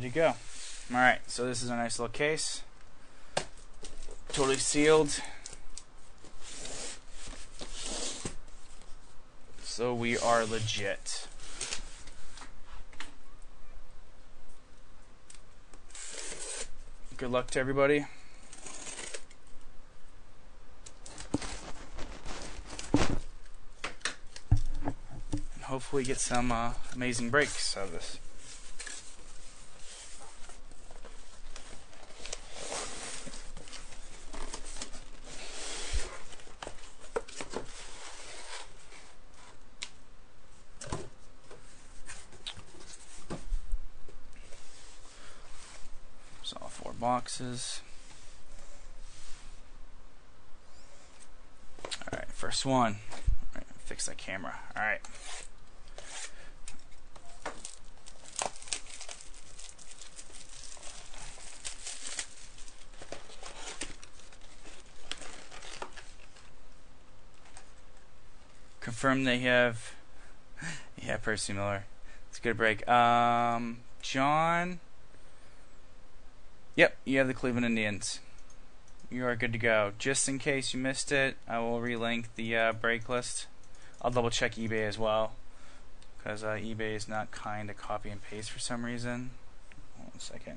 to go. Alright, so this is a nice little case. Totally sealed. So we are legit. Good luck to everybody. And hopefully get some amazing breaks out of this. All 4 boxes. Alright, first one. Right, fix that camera. Alright. Confirm they have yeah, Percy Miller. It's a good break. John. Yep, you have the Cleveland Indians. You are good to go. Just in case you missed it, I will relink the break list. I'll double check eBay as well, because eBay is not kind to copy and paste for some reason. 1 second.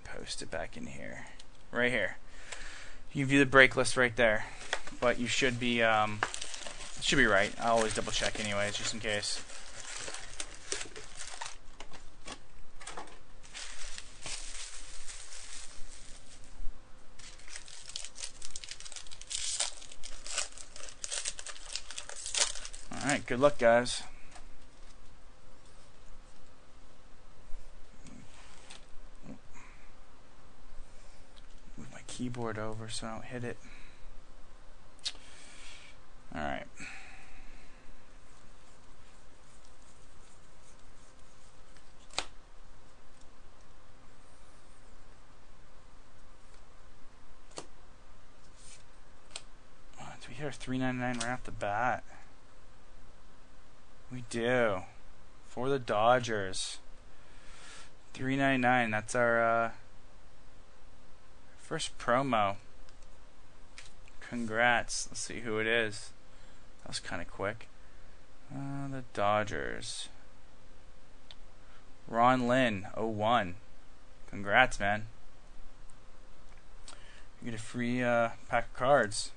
Post it back in here. Right here. You view the break list right there. But you should be right. I'll always double check anyways, just in case. Alright, good luck, guys. Move my keyboard over so I don't hit it. Alright. Do we hit our $3.99 right off the bat? We do. For the Dodgers. $3.99. That's our first promo. Congrats. Let's see who it is. That was kind of quick. The Dodgers. Ron Lynn, 01. Congrats, man. You get a free pack of cards.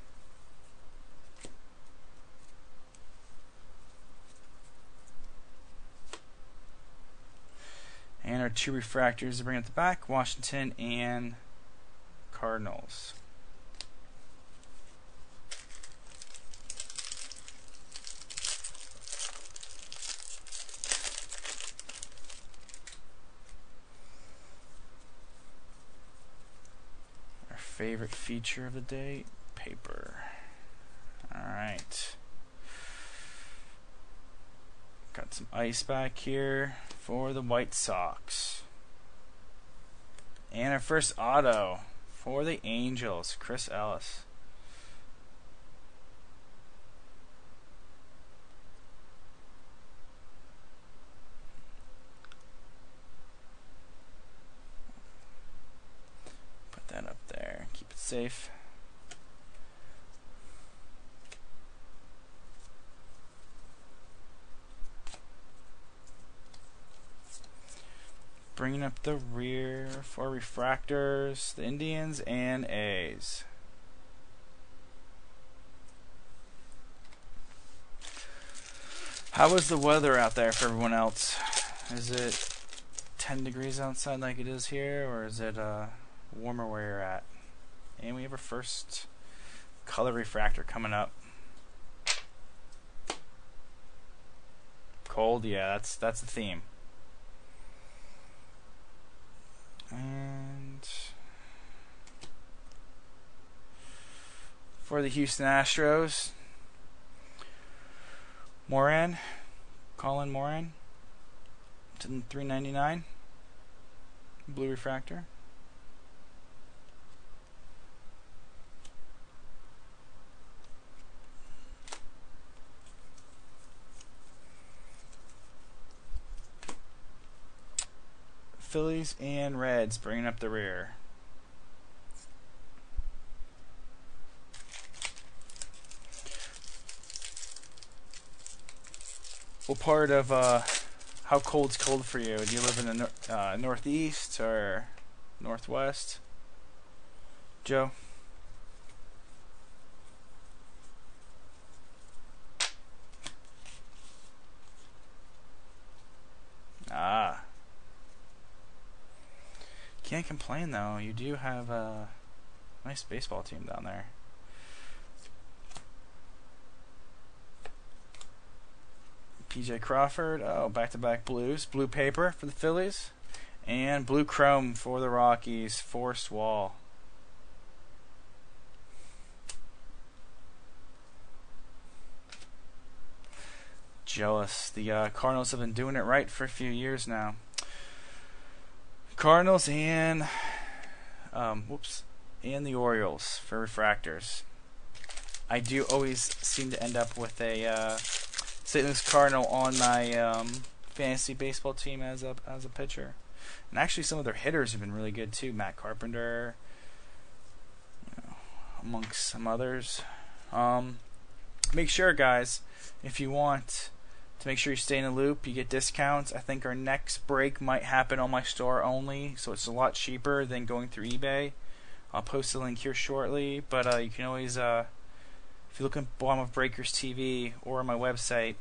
And our 2 refractors to bring at the back, Washington and Cardinals. Our favorite feature of the day, paper. Alright. Got some ice back here for the White Sox. And our first auto for the Angels, Chris Ellis. Put that up there, keep it safe. Bringing up the rear for refractors, the Indians and A's. How is the weather out there for everyone else? Is it 10 degrees outside like it is here, or is it warmer where you're at? And we have our first color refractor coming up. Cold, yeah, that's the theme. And for the Houston Astros, Colin Moran, to $3.99, blue refractor. Phillies and Reds bringing up the rear. What part of how cold's cold for you? Do you live in the northeast or northwest, Joe? Ah, can't complain though. You do have a nice baseball team down there. PJ Crawford, oh, back-to-back blues. Blue paper for the Phillies. And blue chrome for the Rockies. Forced wall. Jealous. The Cardinals have been doing it right for a few years now. Cardinals and and the Orioles for refractors. I do always seem to end up with a St. Louis Cardinal on my fantasy baseball team as a pitcher, and actually some of their hitters have been really good too. Matt Carpenter, amongst some others. Make sure, guys, if you want to make sure you stay in the loop, you get discounts. I think our next break might happen on my store only, so it's a lot cheaper than going through eBay. I'll post the link here shortly, but you can always if you look at the bottom of Breakers TV or on my website,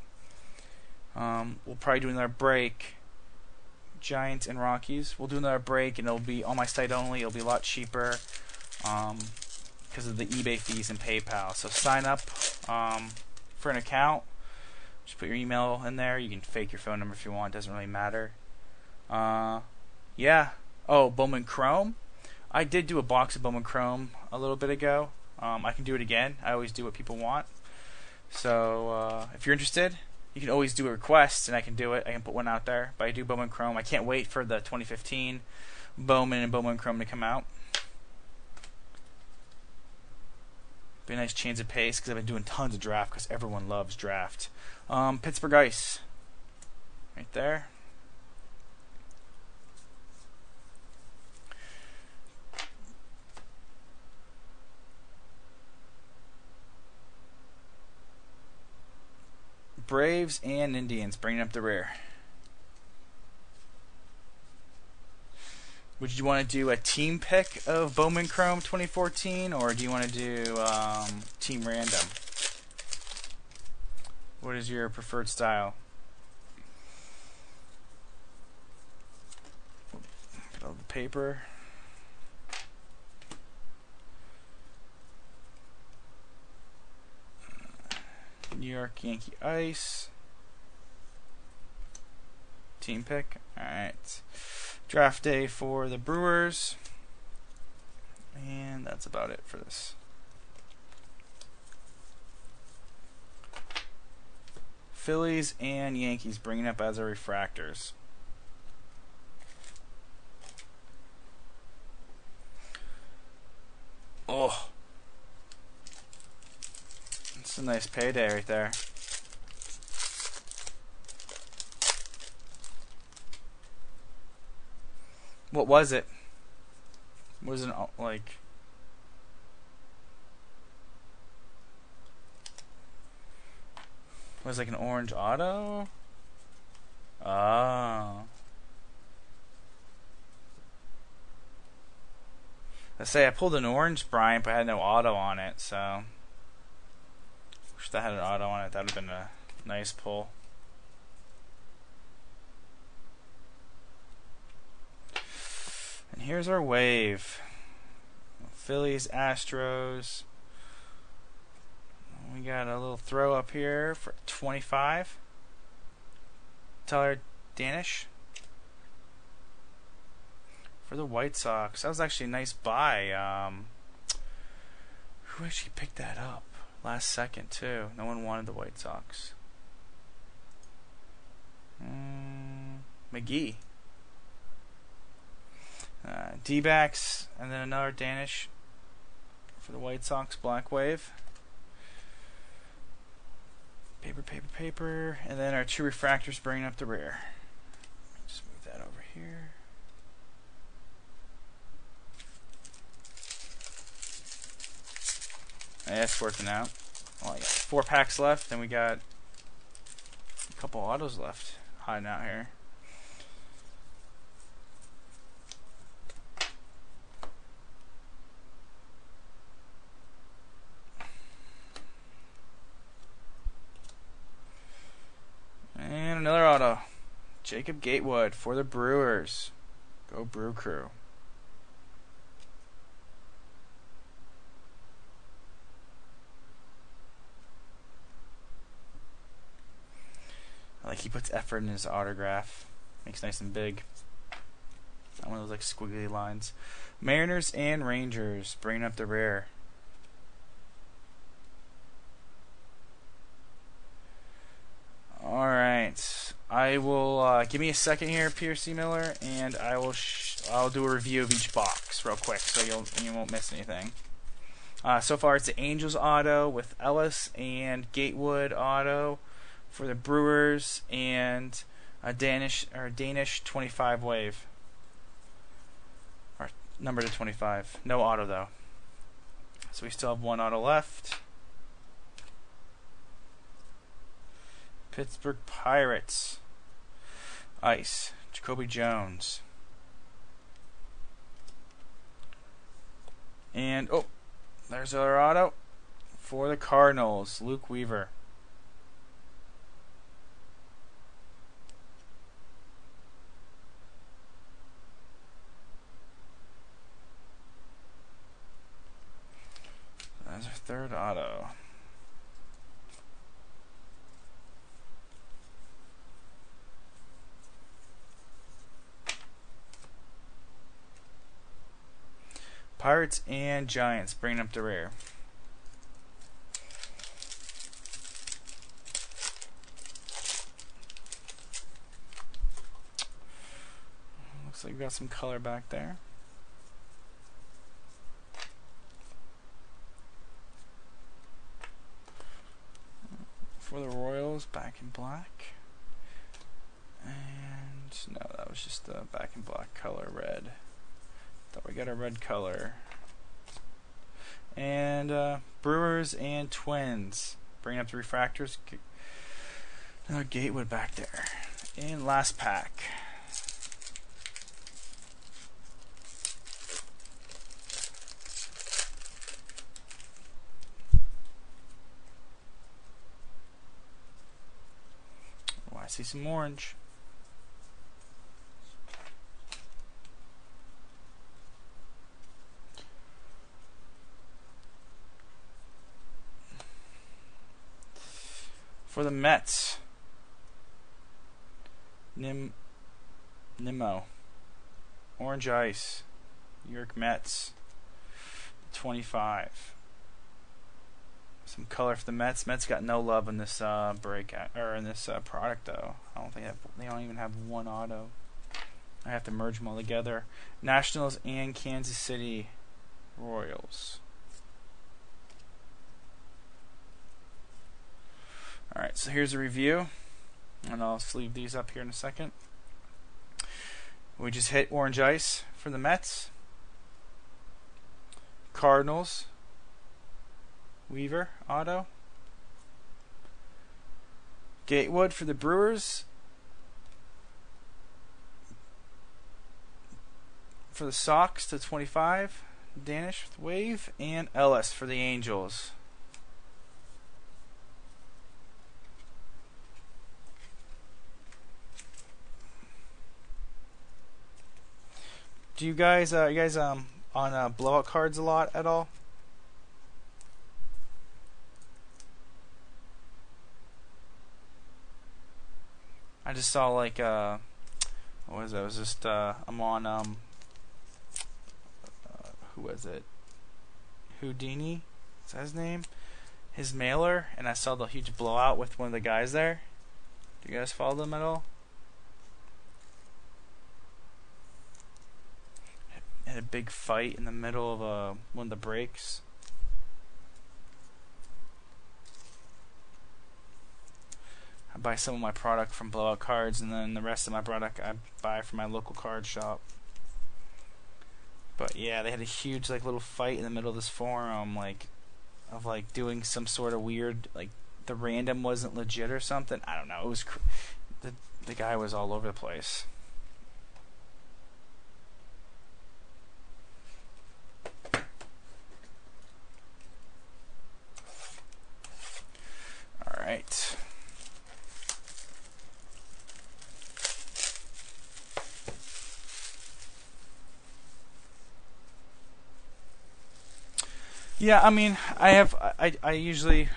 we'll probably do another break. Giants and Rockies. We'll do another break, and it'll be on my site only. It'll be a lot cheaper because of the eBay fees and PayPal. So sign up for an account. Just put your email in there. You can fake your phone number if you want. Doesn't really matter. Yeah. Oh, Bowman Chrome. I did do a box of Bowman Chrome a little bit ago. I can do it again. I always do what people want. So if you're interested, you can always do a request, and I can do it. I can put one out there. But I do Bowman Chrome. I can't wait for the 2015 Bowman and Bowman Chrome to come out. Be a nice change of pace because I've been doing tons of draft because everyone loves draft. Pittsburgh Ice. Right there. Braves and Indians bringing up the rear. Would you want to do a team pick of Bowman Chrome 2014, or do you want to do team random? What is your preferred style? Get all the paper. New York Yankee Ice. Team pick. Alright. Draft day for the Brewers. And that's about it for this. Phillies and Yankees bringing up as our refractors. Oh. It's a nice payday right there. What was it? Was it like... Was it like an orange auto? Oh. Let's say I pulled an orange Bryant, but I had no auto on it, so... Wish that had an auto on it. That would have been a nice pull. And here's our wave. Phillies, Astros. We got a little throw up here for 25. Tyler Danish. For the White Sox. That was actually a nice buy. Who actually picked that up? Last second, too. No one wanted the White Sox. McGee. D-backs, and then another Danish for the White Sox. Black Wave. Paper, paper, paper. And then our two refractors bringing up the rear. Just move that over here. Yeah, it's working out. Well, I got 4 packs left, and we got a couple autos left hiding out here. And another auto. Jacob Gatewood for the Brewers. Go Brew Crew. I like he puts effort in his autograph. Makes it nice and big. Not one of those like squiggly lines. Mariners and Rangers bringing up the rear. Alright. I will give me a second here, Pierce Miller, and I'll do a review of each box real quick so you won't miss anything. So far it's the Angels auto with Ellis and Gatewood auto for the Brewers and a Danish 25 wave. Or number to 25. No auto though. So we still have 1 auto left. Pittsburgh Pirates. Ice. Jacoby Jones. And oh, there's our auto for the Cardinals. Luke Weaver. That's our 3rd auto. Pirates and Giants bringing up the rear. Looks like we got some color back there. For the Royals, back in black. And no, that was just the back in black color, red. Thought we got a red color. And Brewers and Twins. Bringing up the refractors. Another Gatewood back there. And last pack. Oh, I see some orange. For the Mets, Nimmo, Orange Ice, New York Mets, 25. Some color for the Mets. Mets got no love in this product though. I don't think they don't even have 1 auto. I have to merge them all together. Nationals and Kansas City Royals. Alright, so here's a review, and I'll sleeve these up here in a second. We just hit Orange Ice for the Mets. Cardinals, Weaver, auto. Gatewood for the Brewers. For the Sox to 25, Danish with wave, and Ellis for the Angels. Do you guys on blowout cards a lot at all? I just saw like what was it? It was just I'm on who was it? Houdini? Is that his name? His mailer, and I saw the huge blowout with one of the guys there. Do you guys follow them at all? Had a big fight in the middle of one of the breaks. I buy some of my product from Blowout Cards, and then the rest of my product I buy from my local card shop. But yeah, they had a huge like little fight in the middle of this forum. Like of like doing some sort of weird, like the random wasn't legit or something. I don't know. It was the guy was all over the place. All right. Yeah, I mean, I usually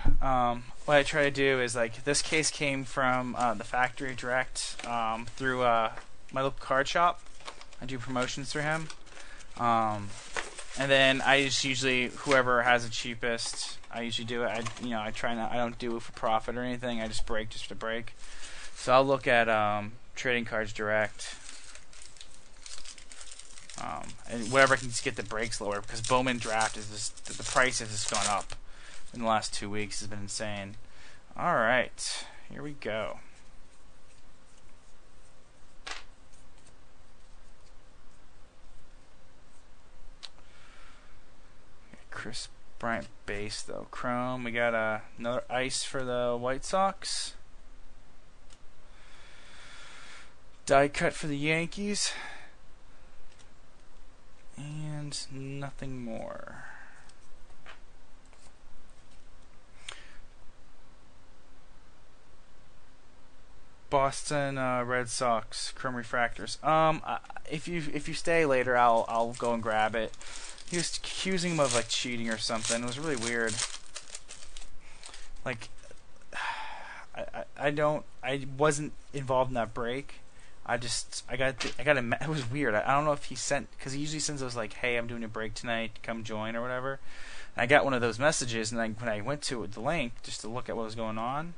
what I try to do is like this case came from the factory direct through my local card shop. I do promotions through him, and then I just usually whoever has the cheapest, I usually do it. I try not. I don't do it for profit or anything. I just break just to break. So I'll look at trading cards direct. And whatever I can just get the breaks lower, because Bowman draft is just the price has just gone up in the last 2 weeks. Has been insane. All right, here we go. Chris Bryant base though. Chrome. We got another ice for the White Sox. Die cut for the Yankees. And nothing more. Boston Red Sox Chrome Refractors. If you stay later, I'll go and grab it. He was accusing him of like cheating or something. It was really weird. Like, I wasn't involved in that break. I got it was weird. I don't know if he sent, because he usually sends those like, hey, I'm doing a break tonight, come join or whatever. And I got one of those messages, and when I went to the link just to look at what was going on,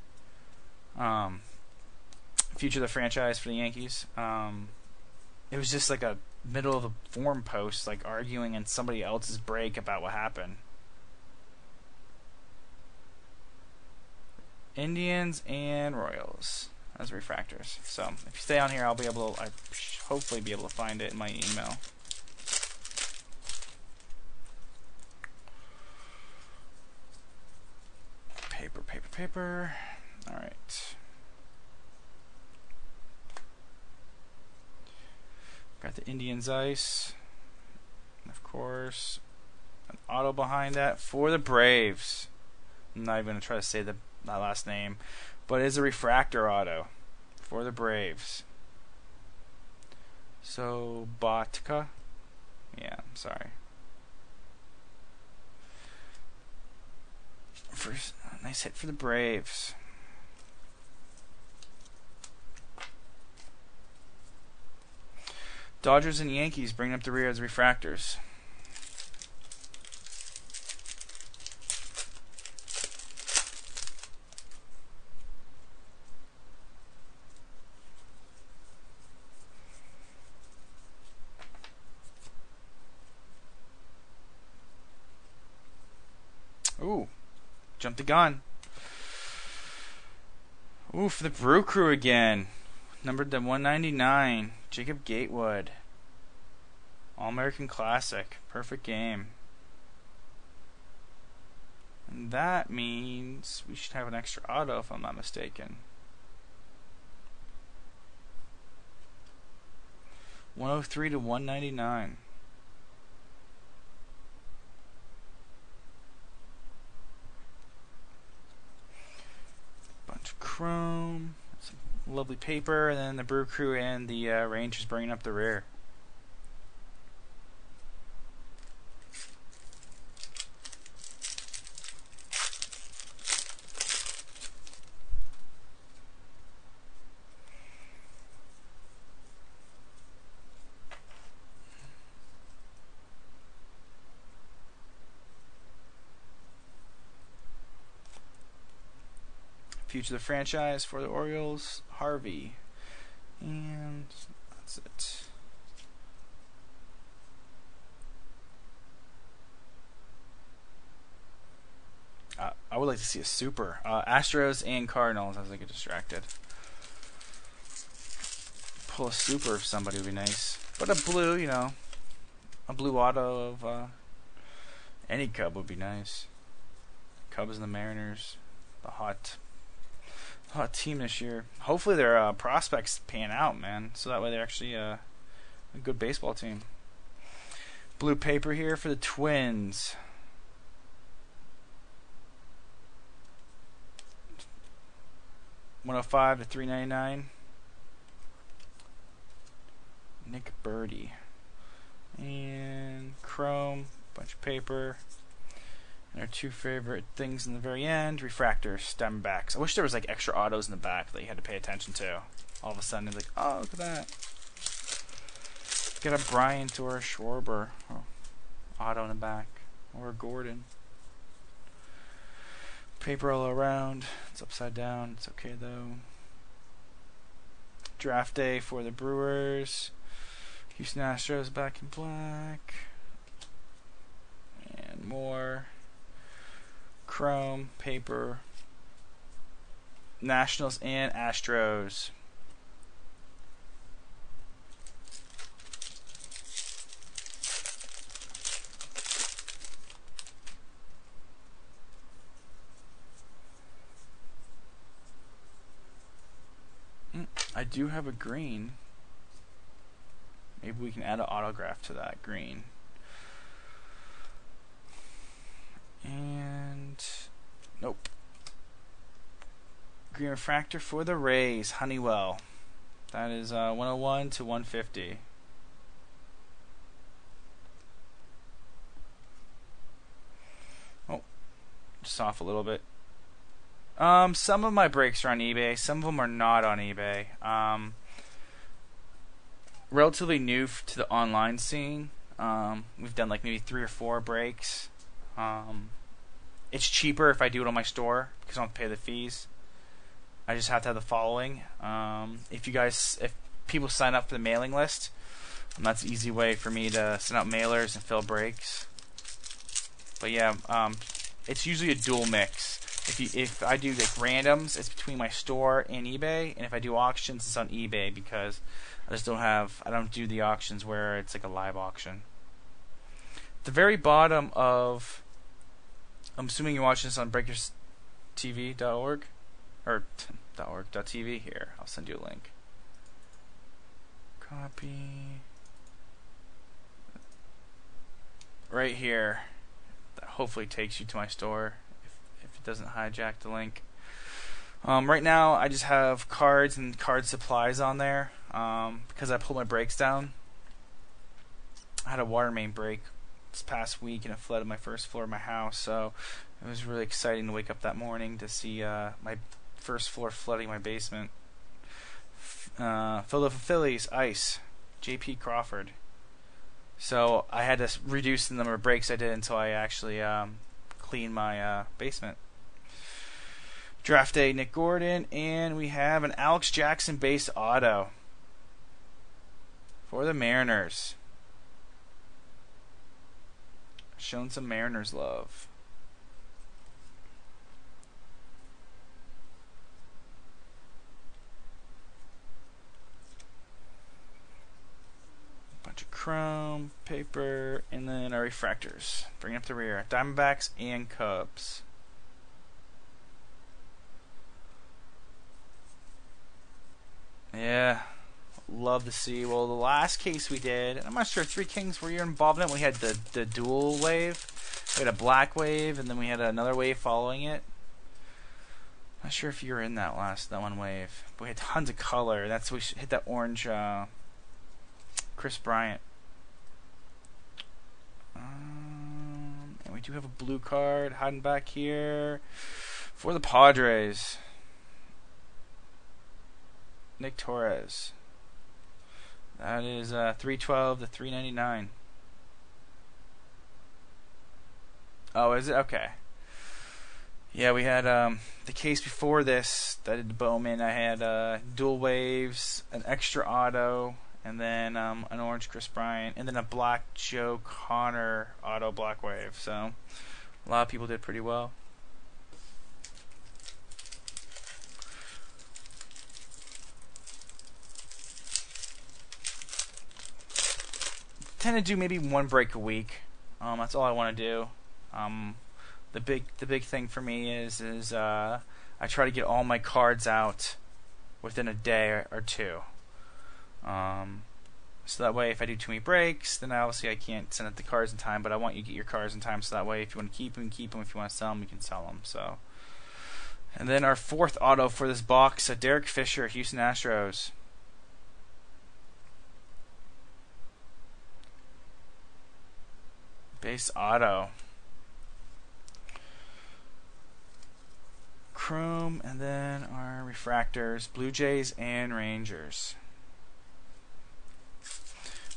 future of the franchise for the Yankees, it was just like a middle of the forum post, like arguing in somebody else's break about what happened. Indians and Royals as refractors. So if you stay on here, I'll be able to, hopefully be able to find it in my email. Paper. All right. Got the Indians ice. And of course, an auto behind that for the Braves. I'm not even going to try to say that last name, but it is a refractor auto for the Braves. So Botka, yeah, I'm sorry. First, nice hit for the Braves. Dodgers and Yankees bringing up the rear as refractors. Ooh, jumped the gun. Ooh, for the Brew Crew again. Numbered to 199. Jacob Gatewood. All-American Classic. Perfect game. And that means we should have an extra auto if I'm not mistaken. 103 to 199. Bunch of chrome. Some lovely paper. And then the Brew Crew and the Rangers bringing up the rear. Future of the franchise for the Orioles, Harvey. And that's it. I would like to see a super. Astros and Cardinals, as I get distracted. Pull a super if somebody would be nice. But a blue, you know, a blue auto of any Cub would be nice. Cubs and the Mariners, the hot team this year. Hopefully their prospects pan out, man, so that way they're actually a good baseball team. Blue paper here for the Twins. $105 to $399. Nick Birdie. And chrome, bunch of paper. And our two favorite things in the very end, refractors, Diamondbacks. I wish there was like extra autos in the back that you had to pay attention to. All of a sudden it's like, oh, look at that. Get a Bryant or a Schwarber auto in the back. Or a Gordon. Paper all around. It's upside down. It's okay though. Draft day for the Brewers. Houston Astros back in black. And more. Chrome, paper. Nationals and Astros. I do have a green. Maybe we can add an autograph to that green. And nope. Green refractor for the Rays, Honeywell. That is 101 to 150. Oh, just off a little bit. Some of my breaks are on eBay. Some of them are not on eBay. Relatively new to the online scene. We've done like maybe 3 or 4 breaks. It's cheaper if I do it on my store because I don't have to pay the fees. I just have to have the following. If people sign up for the mailing list, that's an easy way for me to send out mailers and fill breaks. But yeah, it's usually a dual mix. If I do like randoms, it's between my store and eBay, and if I do auctions, it's on eBay because I don't do the auctions where it's like a live auction. At the very bottom of, I'm assuming you're watching this on breakerstv.org or .org.tv here. I'll send you a link. Copy. Right here. That hopefully takes you to my store. If it doesn't hijack the link. Right now I just have cards and card supplies on there because I pulled my brakes down. I had a water main break this past week and it flooded my first floor of my house, so it was really exciting to wake up that morning to see my first floor flooding my basement. Philadelphia Phillies, ice, J.P. Crawford. So I had to reduce the number of breaks I did until I actually cleaned my basement. Draft day, Nick Gordon, and we have an Alex Jackson base auto for the Mariners. Showing some Mariners love. Bunch of chrome, paper, and then our refractors. Bring up the rear. Diamondbacks and Cubs. Yeah, love to see. Well, the last case we did, and I'm not sure if Three Kings were you involved in it. We had the dual wave. We had a black wave, and then we had another wave following it. Not sure if you were in that one wave. But we had tons of color. That's we hit that orange Chris Bryant. And we do have a blue card hiding back here for the Padres. Nick Torres. That is 312 to 399. Oh, is it? Okay. Yeah, we had the case before this that did Bowman. I had dual waves, an extra auto, and then an orange Chris Bryant, and then a black Joe Connor auto black wave. So a lot of people did pretty well. Tend to do maybe one break a week. That's all I want to do. the big thing for me is I try to get all my cards out within a day or two. So that way, if I do too many breaks, then obviously I can't send out the cards in time. But I want you to get your cards in time, so that way, if you want to keep them, keep them. If you want to sell them, you can sell them. So, and then our fourth auto for this box, Derek Fisher, Houston Astros. Base auto. Chrome, and then our refractors, Blue Jays and Rangers.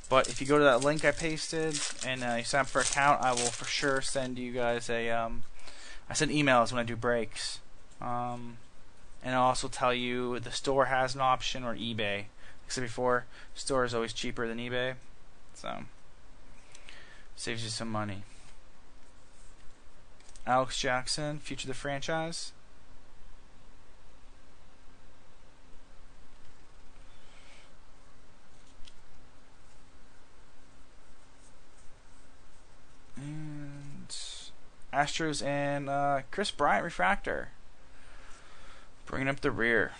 But if you go to that link I pasted and you sign up for an account, I will for sure send you guys a I send emails when I do breaks, and I'll also tell you the store has an option, or eBay. Like I said before, store is always cheaper than eBay, so saves you some money. Alex Jackson, future of the franchise. Astros and Chris Bryant refractor. Bringing up the rear.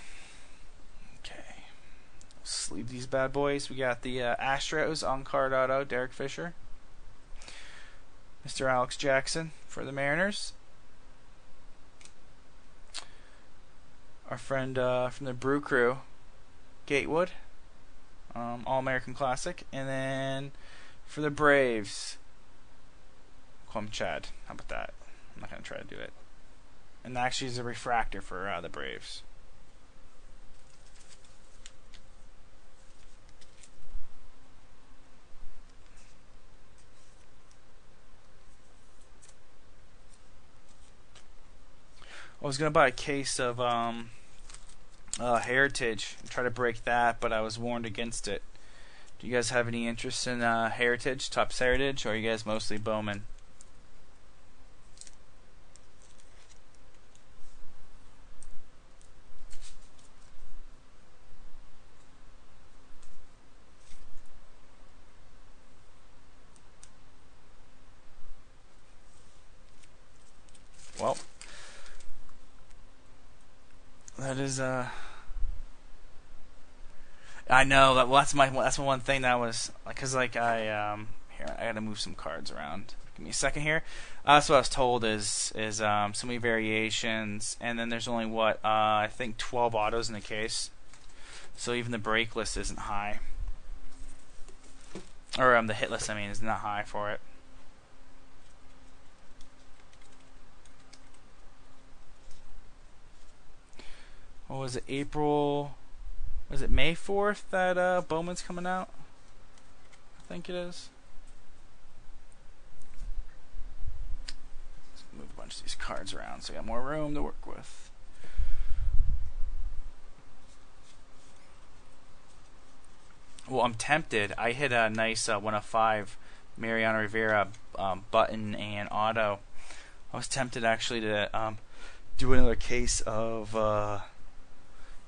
Okay. Let's leave these bad boys. We got the Astros on card auto, Derek Fisher. Mr. Alex Jackson for the Mariners. Our friend from the Brew Crew, Gatewood. All-American Classic. And then for the Braves, call him Chad. How about that? I'm not going to try to do it. And actually is a refractor for the Braves. I was going to buy a case of Heritage and try to break that, but I was warned against it. Do you guys have any interest in Heritage, Topps Heritage, or are you guys mostly Bowman? Well, that is I know that. Well, that's my one thing that was because here I gotta move some cards around. Give me a second here. That's what I was told is so many variations, and then there's only I think 12 autos in the case, so even the break list isn't high, or the hit list is not high for it. What was it? Was it May 4th that Bowman's coming out? I think it is. Let's move a bunch of these cards around so I got more room to work with. Well, I'm tempted. I hit a nice 105 Mariano Rivera button and auto. I was tempted actually to do another case of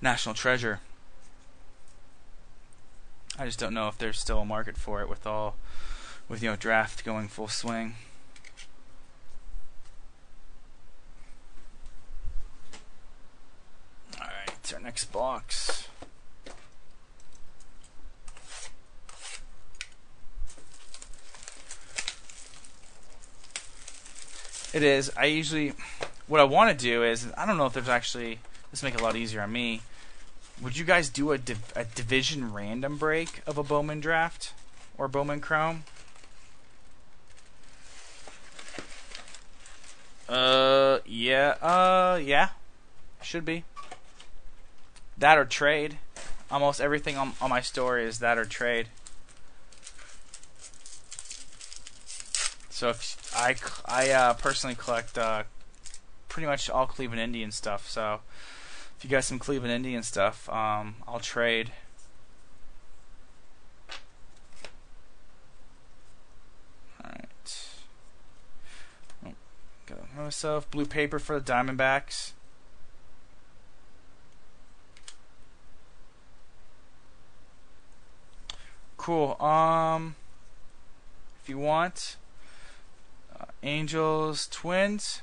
National Treasure. I just don't know if there's still a market for it with draft going full swing. Alright, it's our next box. It is. What I want to do is, I don't know if there's actually, this will make it a lot easier on me. Would you guys do a division random break of a Bowman draft or Bowman Chrome? Yeah. Should be. That or trade. Almost everything on my store is that or trade. So if I personally collect pretty much all Cleveland Indian stuff, so if you got some Cleveland Indian stuff, I'll trade. Alright. Oh, got myself blue paper for the Diamondbacks. Cool. If you want, Angels, Twins.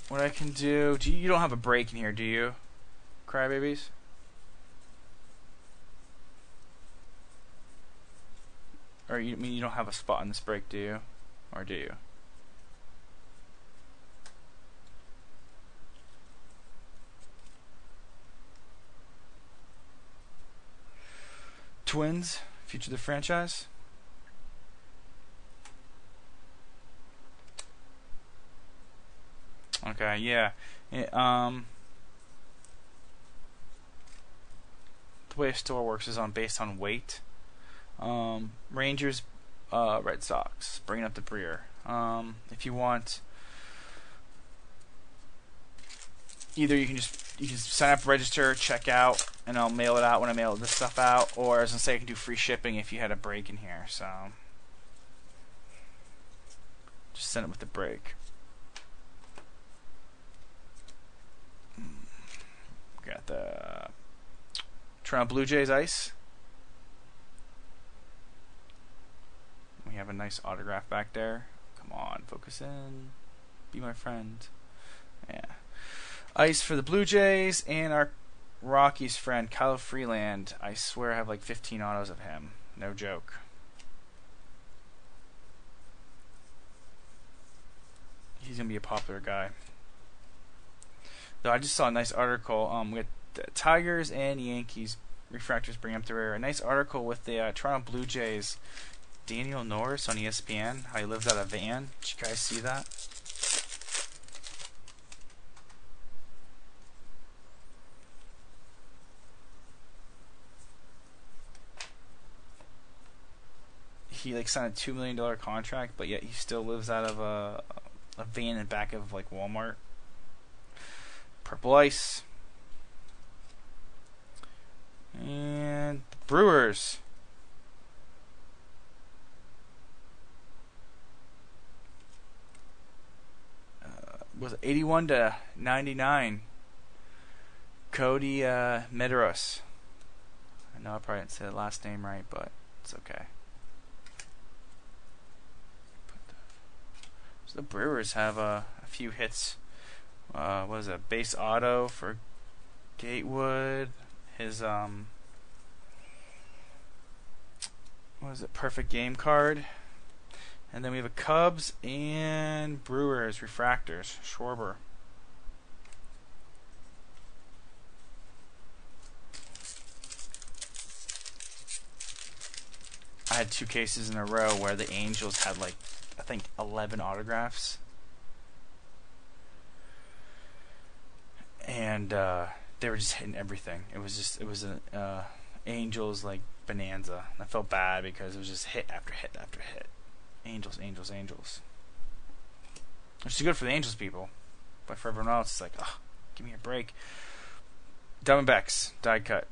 what I can do... You don't have a break in here, do you? Crybabies? Or you mean you don't have a spot in this break, do you? Or do you? Twins, future of the franchise. Okay, yeah. The way a store works is based on weight. Rangers, Red Sox, bringing up the Breer. If you want, either you can sign up, register, check out, and I'll mail it out when I mail this stuff out. Or as I say, I can do free shipping if you had a break in here. So just send it with the break. Got the Toronto Blue Jays ice. We have a nice autograph back there. Come on, focus in. Be my friend. Yeah. Ice for the Blue Jays and our Rockies friend, Kyle Freeland. I swear I have like 15 autos of him. No joke. He's going to be a popular guy. Though I just saw a nice article with the Tigers and Yankees refractors bring up the rear. A nice article with the Toronto Blue Jays. Daniel Norris on ESPN, how he lives out of a van. Did you guys see that? He like signed a $2 million contract, but yet he still lives out of a van in the back of like Walmart. Purple ice. And Brewers. Was it 81/99? Cody Medeiros. I know I probably didn't say the last name right, but it's okay. So the Brewers have a few hits. What is it? Base auto for Gatewood. His what is it? Perfect game card. And then we have a Cubs and Brewers refractors. Schwarber. I had 2 cases in a row where the Angels had like, I think 11 autographs. And they were just hitting everything. It was an Angels like bonanza. I felt bad because it was just hit after hit after hit. Angels, Angels, Angels. Which is good for the Angels people. But for everyone else, it's like, oh, give me a break. Diamondbacks, die cut.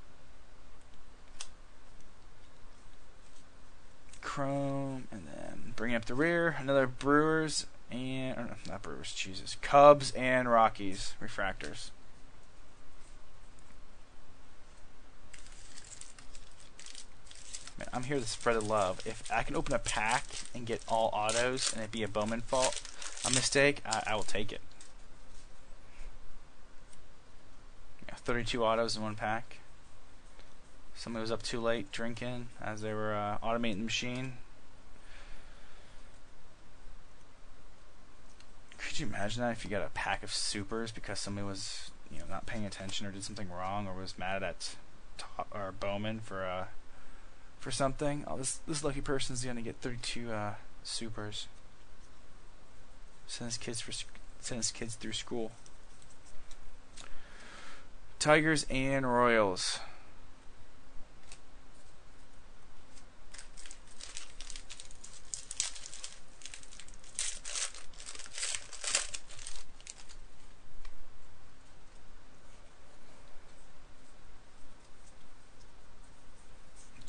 Chrome, and then bringing up the rear, another Brewers, and, or not Brewers, Jesus. Cubs and Rockies, refractors. Man, I'm here to spread the love. If I can open a pack and get all autos and it be a Bowman fault, a mistake, I will take it. Yeah, 32 autos in one pack. Somebody was up too late drinking as they were automating the machine. Could you imagine that if you got a pack of supers because somebody was, not paying attention or did something wrong or was mad at Bowman for something? Oh, this lucky person's gonna get 32 supers. Send his kids through school. Tigers and Royals.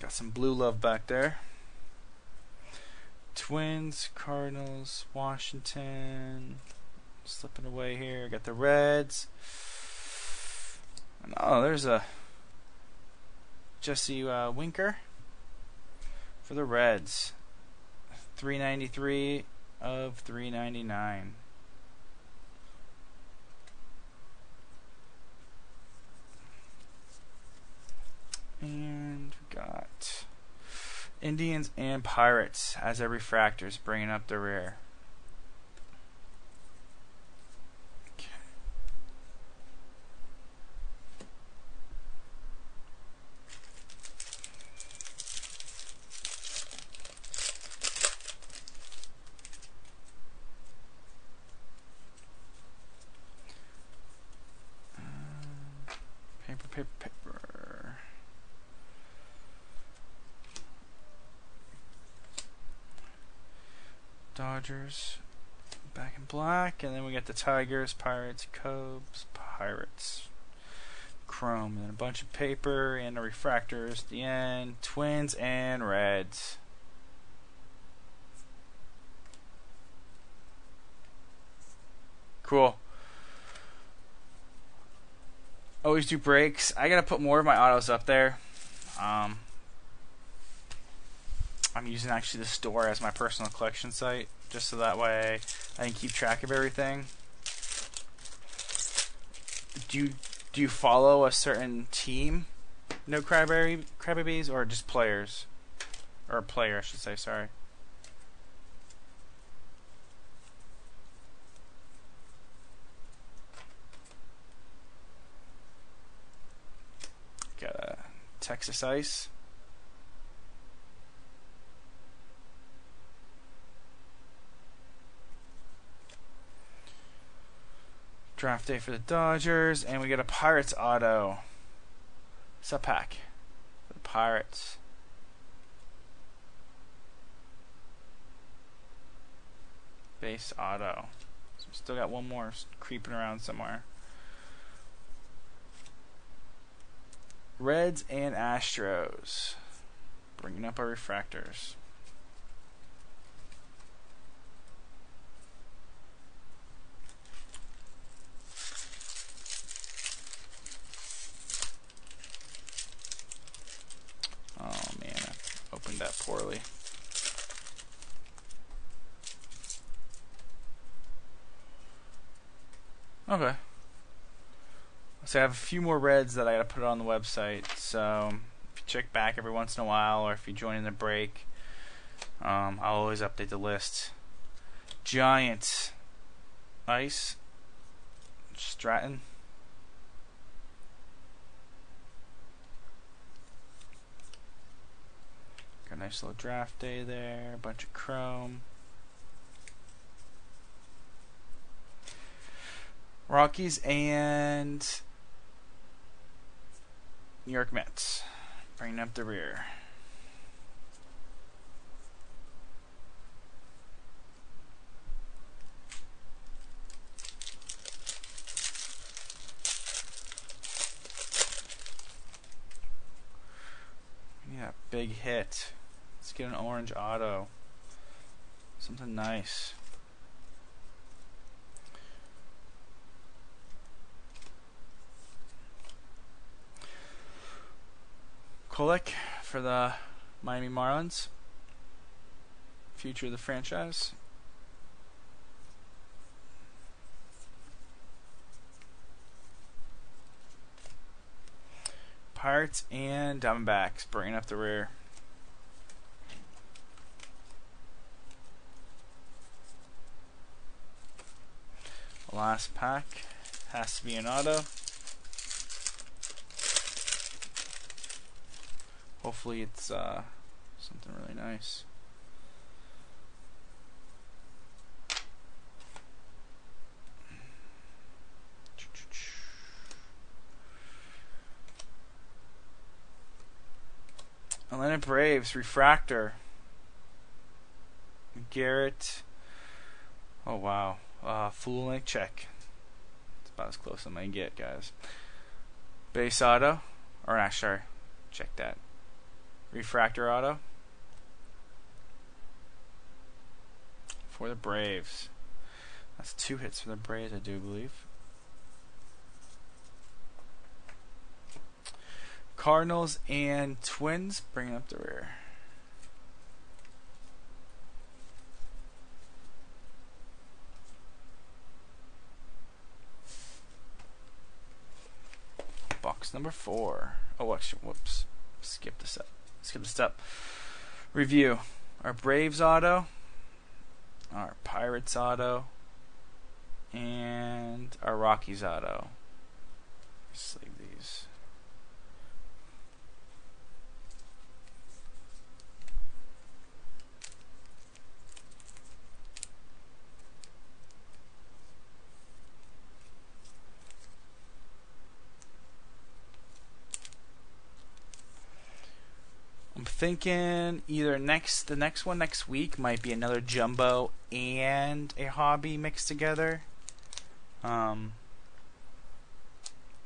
Got some blue love back there. Twins, Cardinals, Washington. Slipping away here. Got the Reds. And there's a Jesse Winker for the Reds. 393 of 399. And we got Indians and Pirates as their refractors, bringing up the rear. Paper. Dodgers back in black, and then we got the Tigers, Pirates, Cubs, Pirates, chrome, and then a bunch of paper and the refractors at the end. Twins and Reds. Cool. Always do breaks. I gotta put more of my autos up there. I'm using actually the store as my personal collection site, just so that way I can keep track of everything. Do you follow a certain team? No Crybabies, or just players? Or a player, I should say, sorry. Got a Texas Ice. Draft day for the Dodgers, and we got a Pirates auto. Sub-pack for the Pirates. Base auto. So we still got one more creeping around somewhere. Reds and Astros. Bringing up our refractors. Oh man, I opened that poorly. Okay. So I have a few more Reds that I gotta put on the website. So if you check back every once in a while, or if you join in the break, I'll always update the list. Giants, Ice, Stratton. Got a nice little draft day there. A bunch of chrome. Rockies and New York Mets, bringing up the rear. Yeah, big hit. Let's get an orange auto. Something nice. Kolek for the Miami Marlins. Future of the franchise. Pirates and Diamondbacks bringing up the rear. The last pack has to be an auto. Hopefully it's something really nice. Atlanta Braves refractor. Garrett. Oh wow. Full length check. It's about as close as I'm gonna get, guys. Base auto. Or not, sorry. Check that. Refractor auto for the Braves. That's 2 hits for the Braves, I do believe. Cardinals and Twins bringing up the rear. Box number 4. Oh, actually, whoops. skip the step. Review our Braves auto, our Pirates auto, and our Rockies auto. Let's leave these. I'm thinking either the next one next week might be another jumbo and a hobby mixed together.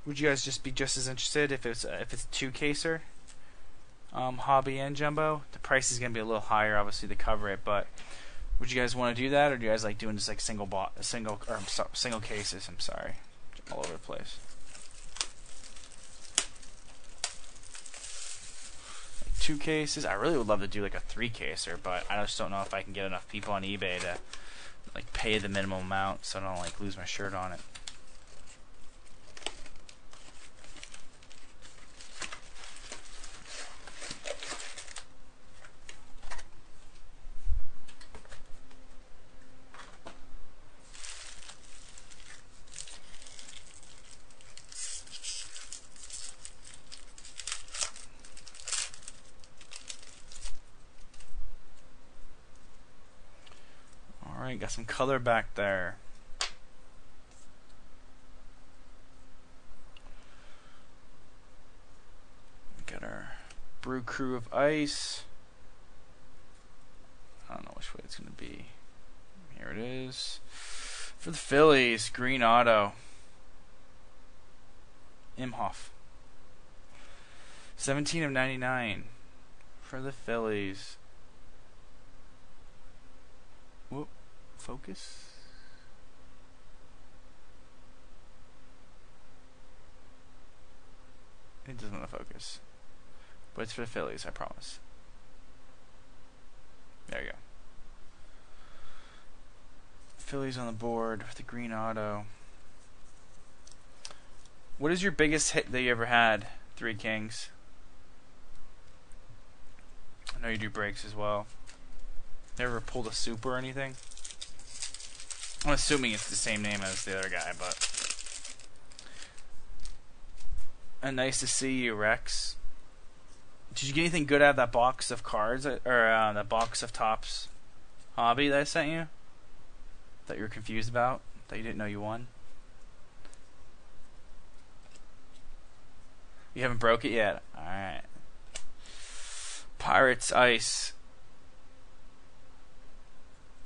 Would you guys just be just as interested if it's a 2-caser, hobby and jumbo? The price is gonna be a little higher, obviously, to cover it. But would you guys want to do that, or do you guys like doing just like single cases? I'm sorry, all over the place. 2 cases. I really would love to do like a 3-caser, but I just don't know if I can get enough people on eBay to like pay the minimum amount so I don't like lose my shirt on it. Alright, got some color back there. Got our Brew Crew of Ice. I don't know which way it's going to be. Here it is. For the Phillies, green auto. Imhoff. 17 of 99 for the Phillies. Whoop. Focus. It doesn't want to focus. But it's for the Phillies, I promise. There you go. Phillies on the board with the green auto. What is your biggest hit that you ever had? 3 Kings. I know you do breaks as well. Never pulled a super or anything? I'm assuming it's the same name as the other guy, but... And nice to see you, Rex. Did you get anything good out of that box of cards, or that box of Topps hobby that I sent you? That you were confused about? That you didn't know you won? You haven't broke it yet? Alright. Pirates Ice.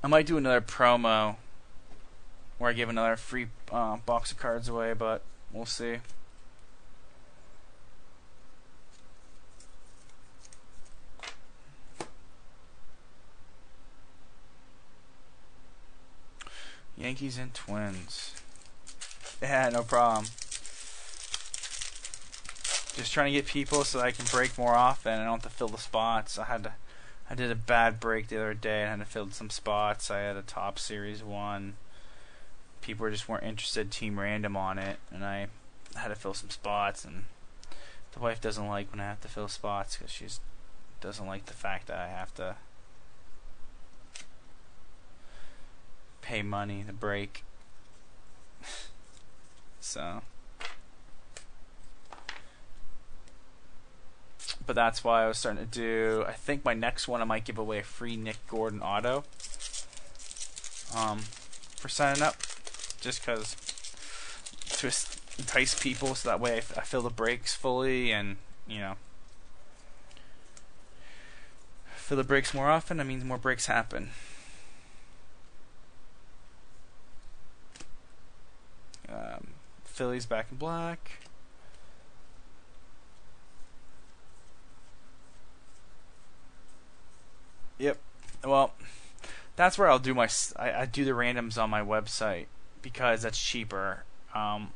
I might do another promo where I give another free box of cards away, but we'll see. Yankees and Twins. Yeah, no problem. Just trying to get people so that I can break more often. I don't have to fill the spots. I did a bad break the other day and had to fill some spots. I had a top series one. People just weren't interested, team random on it, and I had to fill some spots. And the wife doesn't like when I have to fill spots because she doesn't like the fact that I have to pay money to break. So, but that's why I was starting to do. I think my next one I might give away a free Nick Gordon auto. For signing up, just because to entice people, so that way I fill the breaks fully, and you know, fill the breaks more often. That means more breaks happen. Phillies back in black. Yep. Well, that's where I'll do my. I do the randoms on my website because that's cheaper. And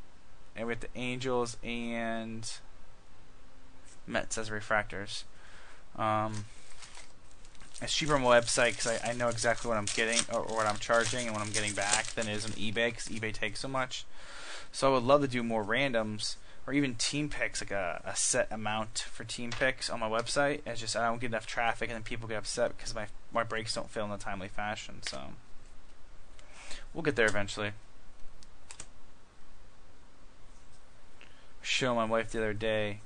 with the Angels and Mets as refractors, it's cheaper on my website because I know exactly what I'm getting or what I'm charging and what I'm getting back than it is on eBay because eBay takes so much. So I would love to do more randoms or even team picks, like a set amount for team picks on my website. It's just I don't get enough traffic, and then people get upset because my breaks don't fill in a timely fashion. So we'll get there eventually. Show my wife the other day,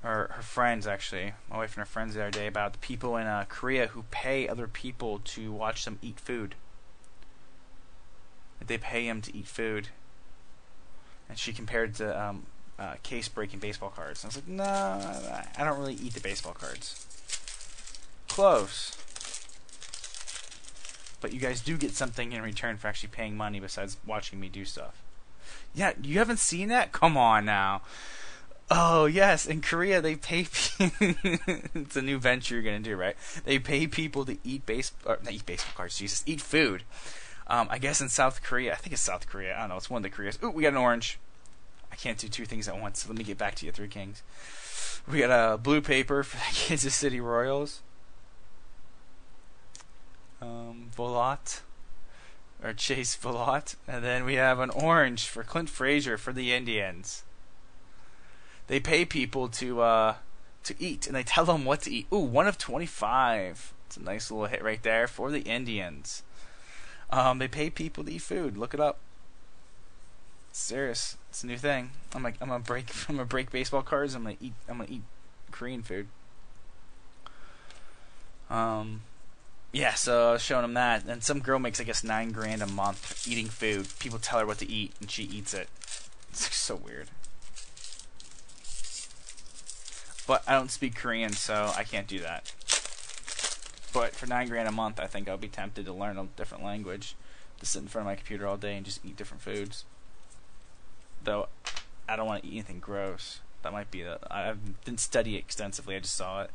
or her friends actually, my wife and her friends the other day, about the people in Korea who pay other people to watch them eat food. They pay them to eat food, and she compared to case-breaking baseball cards. And I was like, no, I don't really eat the baseball cards. Close. But you guys do get something in return for actually paying money besides watching me do stuff. Yeah, you haven't seen that? Come on now. Oh, yes, in Korea they pay it's a new venture you're going to do, right? They pay people to eat baseball cards, Jesus, eat food. I guess in South Korea, I think it's South Korea, I don't know, it's one of the Koreas. Ooh, we got an orange. I can't do two things at once, so let me get back to you, Three Kings. We got a blue paper for the Kansas City Royals. Volat. Or Chase Volat. And then we have an orange for Clint Frazier for the Indians. They pay people to eat, and they tell them what to eat. Ooh, 1 of 25. It's a nice little hit right there for the Indians. They pay people to eat food. Look it up. It's serious. It's a new thing. I'm gonna break baseball cards. I'm gonna eat Korean food. Yeah, so I was showing them that, and some girl makes, I guess, $9 grand a month eating food. People tell her what to eat, and she eats it. It's so weird. But I don't speak Korean, so I can't do that. But for $9 grand a month, I think I'll be tempted to learn a different language, to sit in front of my computer all day and just eat different foods. Though I don't want to eat anything gross. That might be I didn't study it extensively. I just saw it.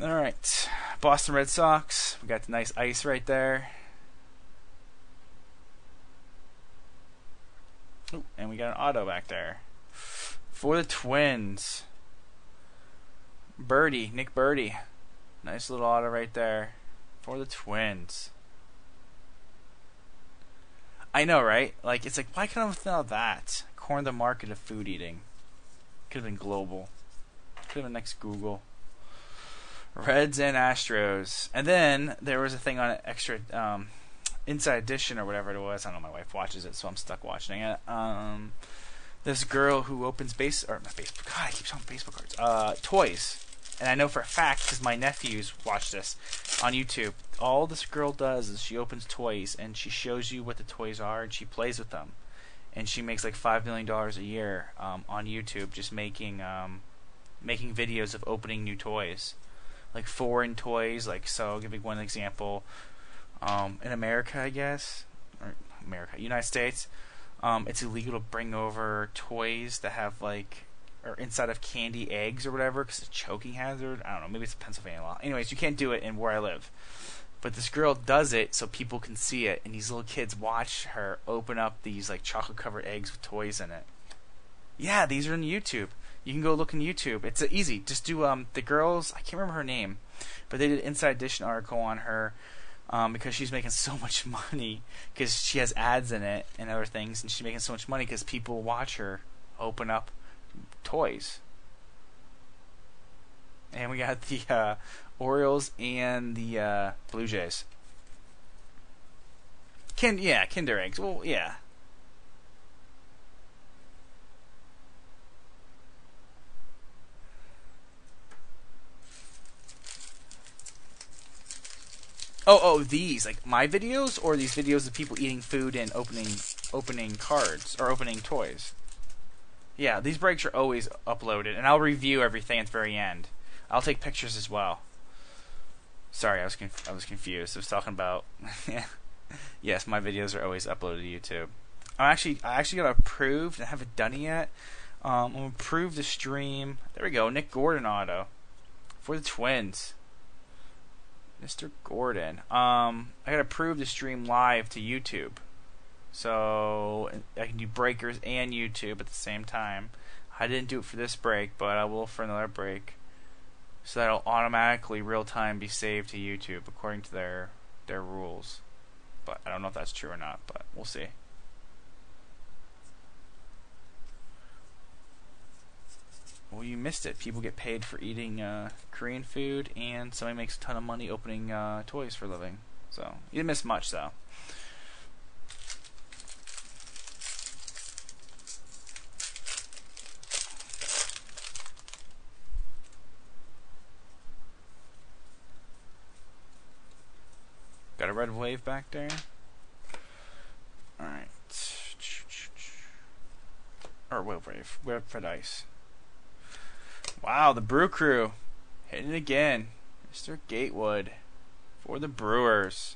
All right, Boston Red Sox. We got the nice ice right there. Ooh, and we got an auto back there for the Twins. Nick Birdie. Nice little auto right there for the Twins. I know, right? Like, it's like, why can't I thought of that? Corner the market of food eating. Could have been global. Could have been next Google. Reds and Astros. And then there was a thing on extra Inside Edition or whatever it was. I don't know, my wife watches it, so I'm stuck watching it. This girl who opens God, I keep talking baseball cards. Toys. And I know for a fact, because my nephews watch this on YouTube, all this girl does is she opens toys, and she shows you what the toys are, and she plays with them. And she makes like $5 million a year on YouTube just making videos of opening new toys. Like foreign toys, like, so I'll give you one example. In America, I guess, or United States, it's illegal to bring over toys that have like, or inside of candy eggs or whatever, because it's a choking hazard. I don't know, maybe it's a Pennsylvania law. Anyways, you can't do it in where I live. But this girl does it so people can see it, and these little kids watch her open up these like chocolate covered eggs with toys in it. Yeah, these are on YouTube. You can go look on YouTube. It's easy. Just do the girls. I can't remember her name, but they did an Inside Edition article on her because she's making so much money because she has ads in it and other things, and she's making so much money because people watch her open up toys. And we got the Orioles and the Blue Jays. Kinder eggs. Well, yeah. Oh, these, like my videos, or these videos of people eating food and opening cards or opening toys. Yeah, these breaks are always uploaded, and I'll review everything at the very end. I'll take pictures as well. Sorry, I was confused. I was talking about yes, my videos are always uploaded to YouTube. I actually got approved. I haven't done it yet. I'm approved to stream. There we go. Nick Gordon auto for the Twins. Mr. Gordon. I got approved to stream live to YouTube. So I can do breakers and YouTube at the same time. I didn't do it for this break, but I will for another break. So that'll automatically real time be saved to YouTube according to their rules. But I don't know if that's true or not, but we'll see. well, you missed it. People get paid for eating Korean food, and somebody makes a ton of money opening toys for a living. So you didn't miss much, though. Got a red wave back there. Alright. Or wave. Red ice. Wow, the Brew Crew. Hitting it again. Mr. Gatewood. For the Brewers.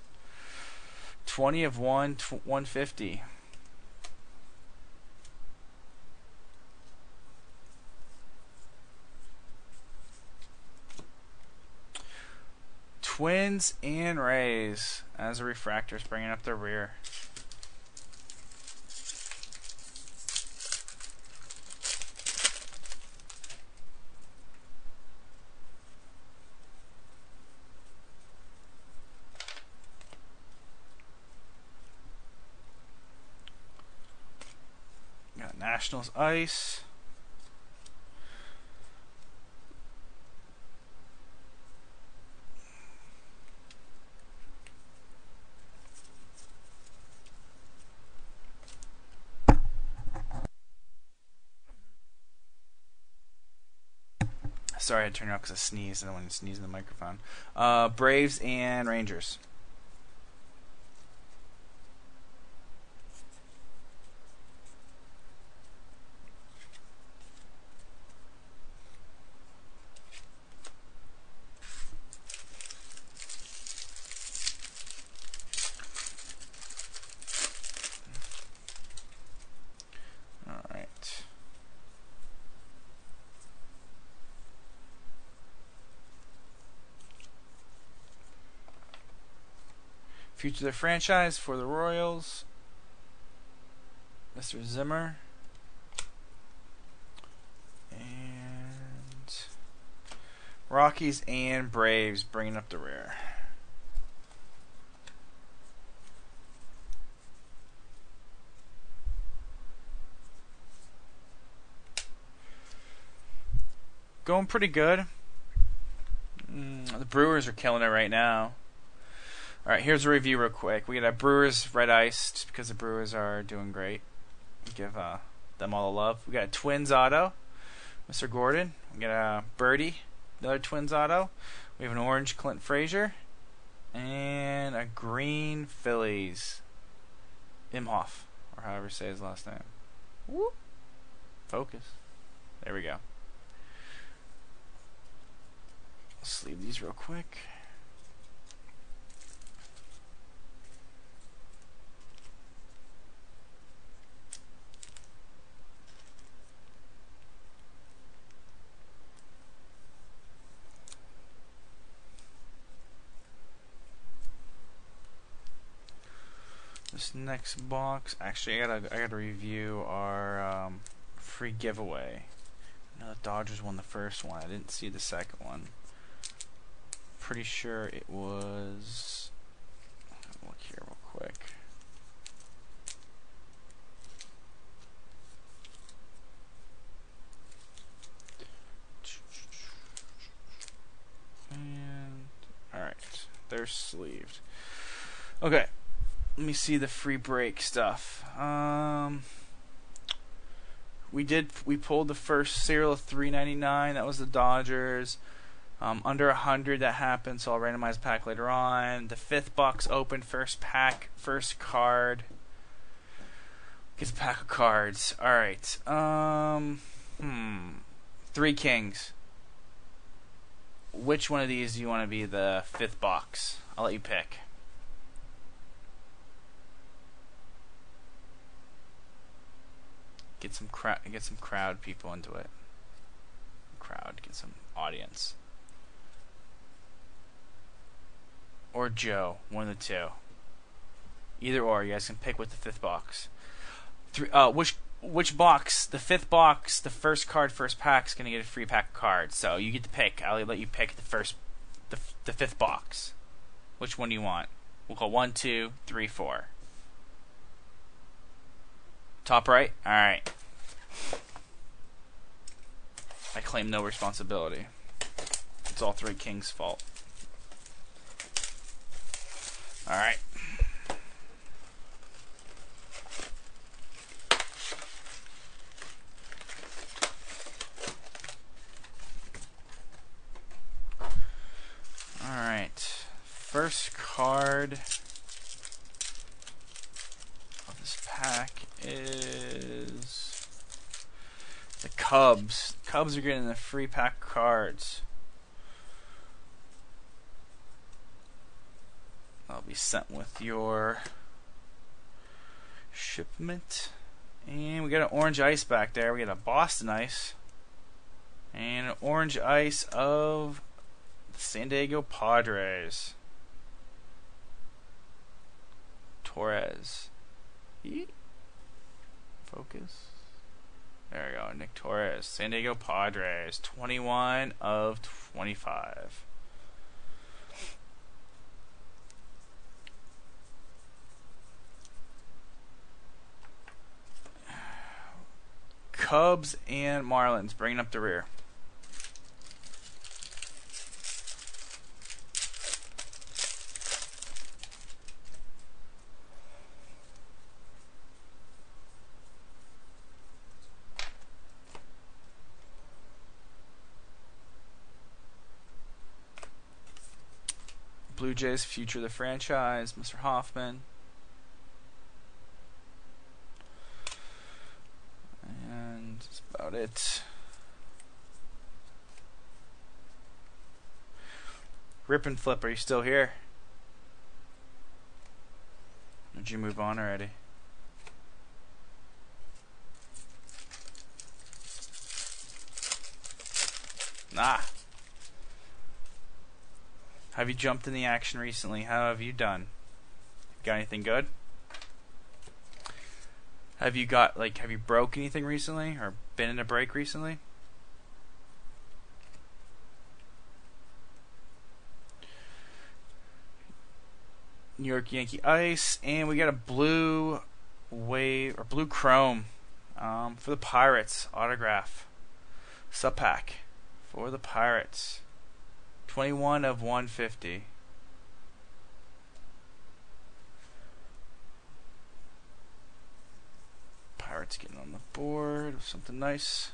20 of 150. Twins and Rays as the refractors bringing up the rear. Got Nationals ice. Sorry, I had to turn it off because I sneezed. I don't want to sneeze in the microphone. Braves and Rangers. All right. Future of the franchise for the Royals, Mr. Zimmer. And Rockies and Braves bringing up the rear. Going pretty good. The Brewers are killing it right now. Alright, here's a review real quick. We got a Brewers Red Ice, just because the Brewers are doing great. Give them all the love. We got a Twins auto, Mr. Gordon. We got a Birdie, another Twins auto. We have an orange Clint Frazier. And a green Phillies, Imhoff, or however you say his last name. Whoop. Focus. There we go. Let's leave these real quick. This next box, actually, I gotta review our free giveaway. I know the Dodgers won the first one. I didn't see the second one. Pretty sure it was. Look here real quick. And all right, they're sleeved. Okay. Let me see the free break stuff. We pulled the first serial of $3.99. That was the Dodgers. Under 100 that happened, so I'll randomize the pack later on. The fifth box opened, first pack, first card. Gets a pack of cards. All right. 3 Kings. Which one of these do you want to be the fifth box? I'll let you pick. Get some crowd people into it. Get some audience. Or Joe, one of the two. Either or, you guys can pick with the fifth box. Which box? The fifth box, the first card, first pack is gonna get a free pack of cards. So you get to pick. I'll let you pick the fifth box. Which one do you want? We'll go 1, 2, 3, 4. Top right? Alright. I claim no responsibility. It's all Three Kings' fault. Alright. Alright. First card of this pack is the Cubs. Cubs are getting the free pack cards. That'll be sent with your shipment. And we got an orange ice back there. We got a Boston ice. And an orange ice of the San Diego Padres. Torres. Focus. There we go. Nick Torres. San Diego Padres. 21 of 25. Cubs and Marlins bringing up the rear. Blue Jays, future of the franchise, Mr. Hoffman. And that's about it. Rip and Flip, are you still here? Or did you move on already? Nah. Have you jumped in the action recently? How have you done? Got anything good? Have you broke anything recently? Or been in a break recently? New York Yankee Ice. And we got a blue wave, or blue chrome, for the Pirates. Autograph. Sub-pack for the Pirates. 21 of 150. Pirates getting on the board with something nice.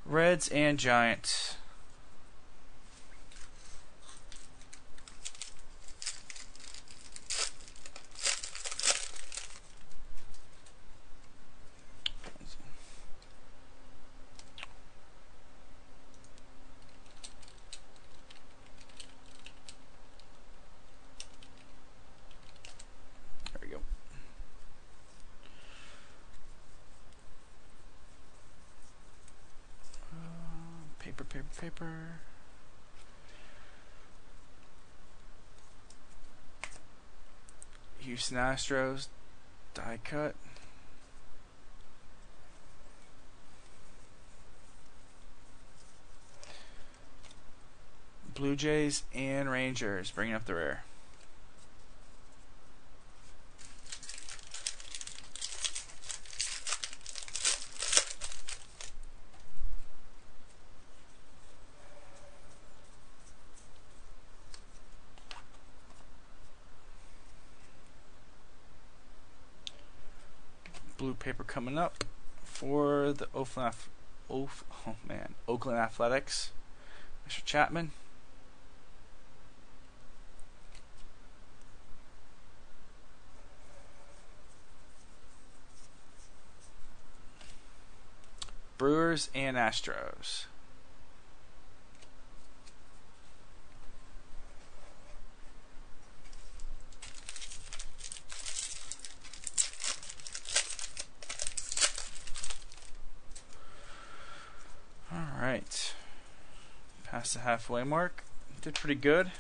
Reds and Giants. Paper. Houston Astros die cut. Blue Jays and Rangers bringing up the rear. Blue paper coming up for the Oakland Athletics. Mr. Chapman. Brewers and Astros. Alright. Past the halfway mark. Did pretty good. I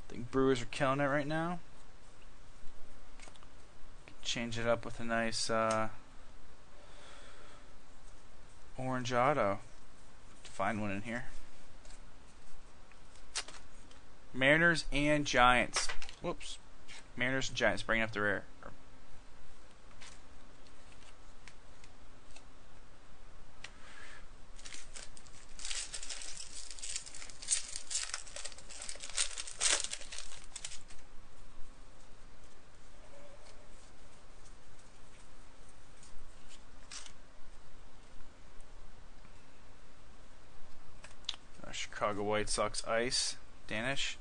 think Brewers are killing it right now. Change it up with a nice orange auto. Find one in here. Mariners and Giants. Whoops. Mariners and Giants bringing up the rear. Chicago White Sox ice. Danish.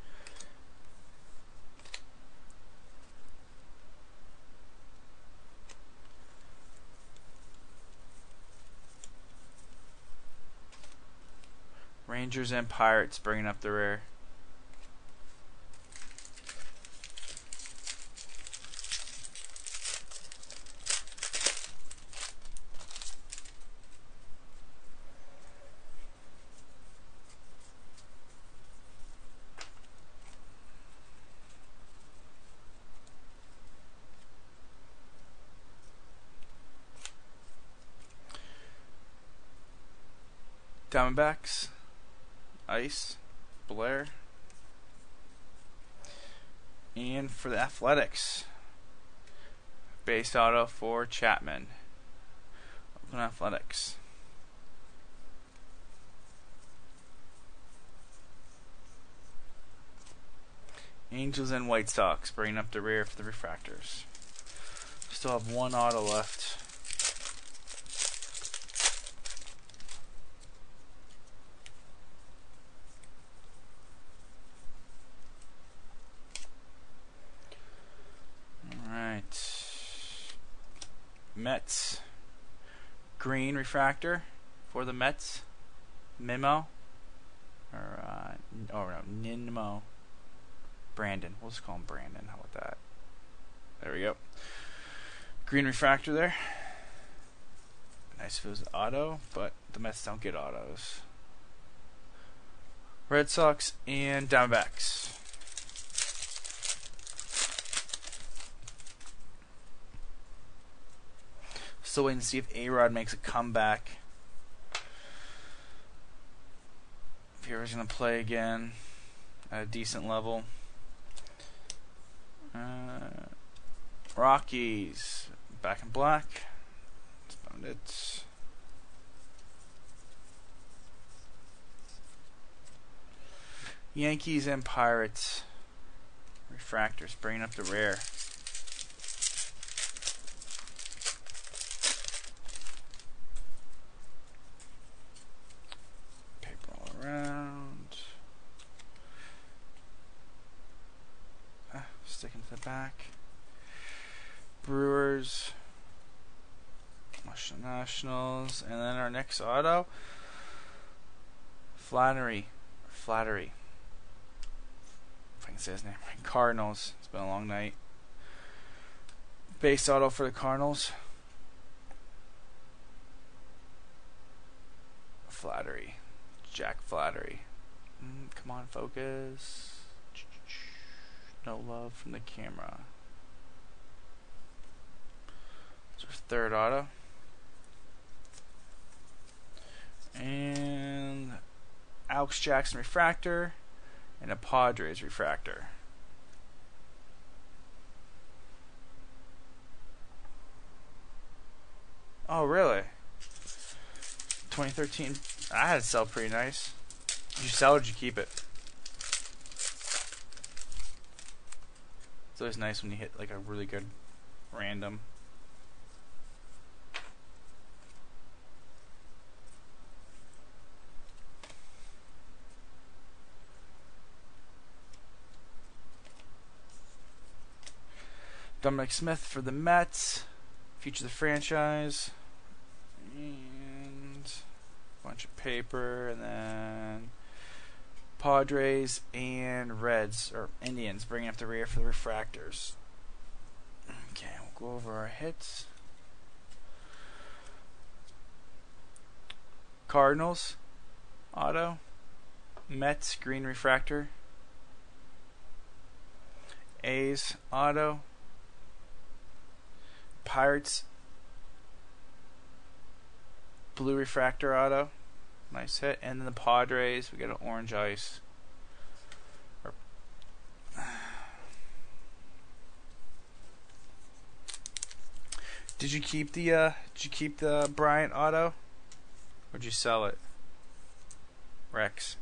Rangers and Pirates bringing up the rear. Diamondbacks, ice, Blair. And for the Athletics, base auto for Chapman. Oakland Athletics. Angels and White Sox bringing up the rear for the refractors. Still have one auto left. Mets. Green refractor for the Mets. Mimo. Or, no, Ninmo. Brandon. We'll just call him Brandon. How about that? There we go. Green refractor there. Nice if it was auto, but the Mets don't get autos. Red Sox and Diamondbacks. Still waiting to see if A-Rod makes a comeback. If he was going to play again at a decent level. Rockies back in black. That's about it. Yankees and Pirates. Refractors bringing up the rear. Around, sticking to the back. Brewers, Washington Nationals, and then our next auto, Flattery, if I can say his name right. Cardinals. It's been a long night. Base auto for the Cardinals. Flattery. Jack Flattery. Come on, focus. No love from the camera. It's our third auto. And Alex Jackson refractor and a Padres refractor. Oh, really? 2013. I had it sell pretty nice. Did you sell or did you keep it? It's always nice when you hit like a really good random. Dominic Smith for the Mets. Future of the franchise. And a bunch of paper, and then Padres and Reds, or Indians, bringing up the rear for the refractors. Okay, we'll go over our hits. Cardinals, auto. Mets, green refractor. A's, auto. Pirates, blue refractor auto. Nice hit. And then the Padres, we got an orange ice. Did you keep the Bryant auto? Or did you sell it? Rex.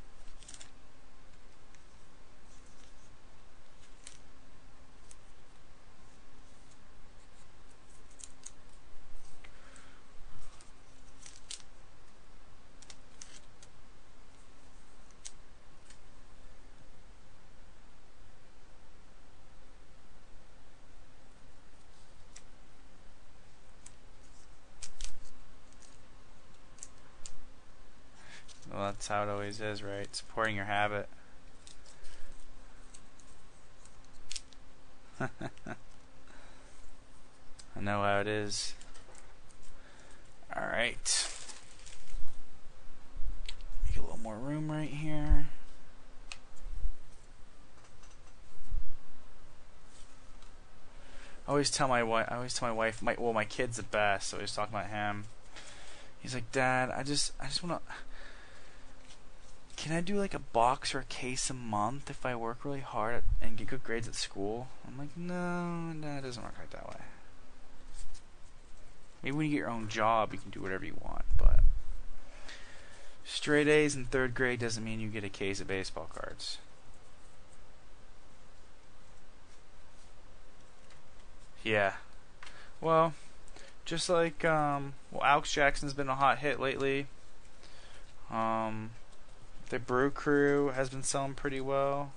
That's how it always is, right? Supporting your habit. I know how it is. Alright. Make a little more room right here. I always tell my wife, my kid's the best, so I was talking about him. He's like, Dad, I just wanna, can I do like a box or a case a month if I work really hard and get good grades at school? I'm like, no, it doesn't work like that way. Maybe when you get your own job, you can do whatever you want, but straight A's in 3rd grade doesn't mean you get a case of baseball cards. Yeah. Well, just like, Alex Jackson's been a hot hit lately. The Brew Crew has been selling pretty well.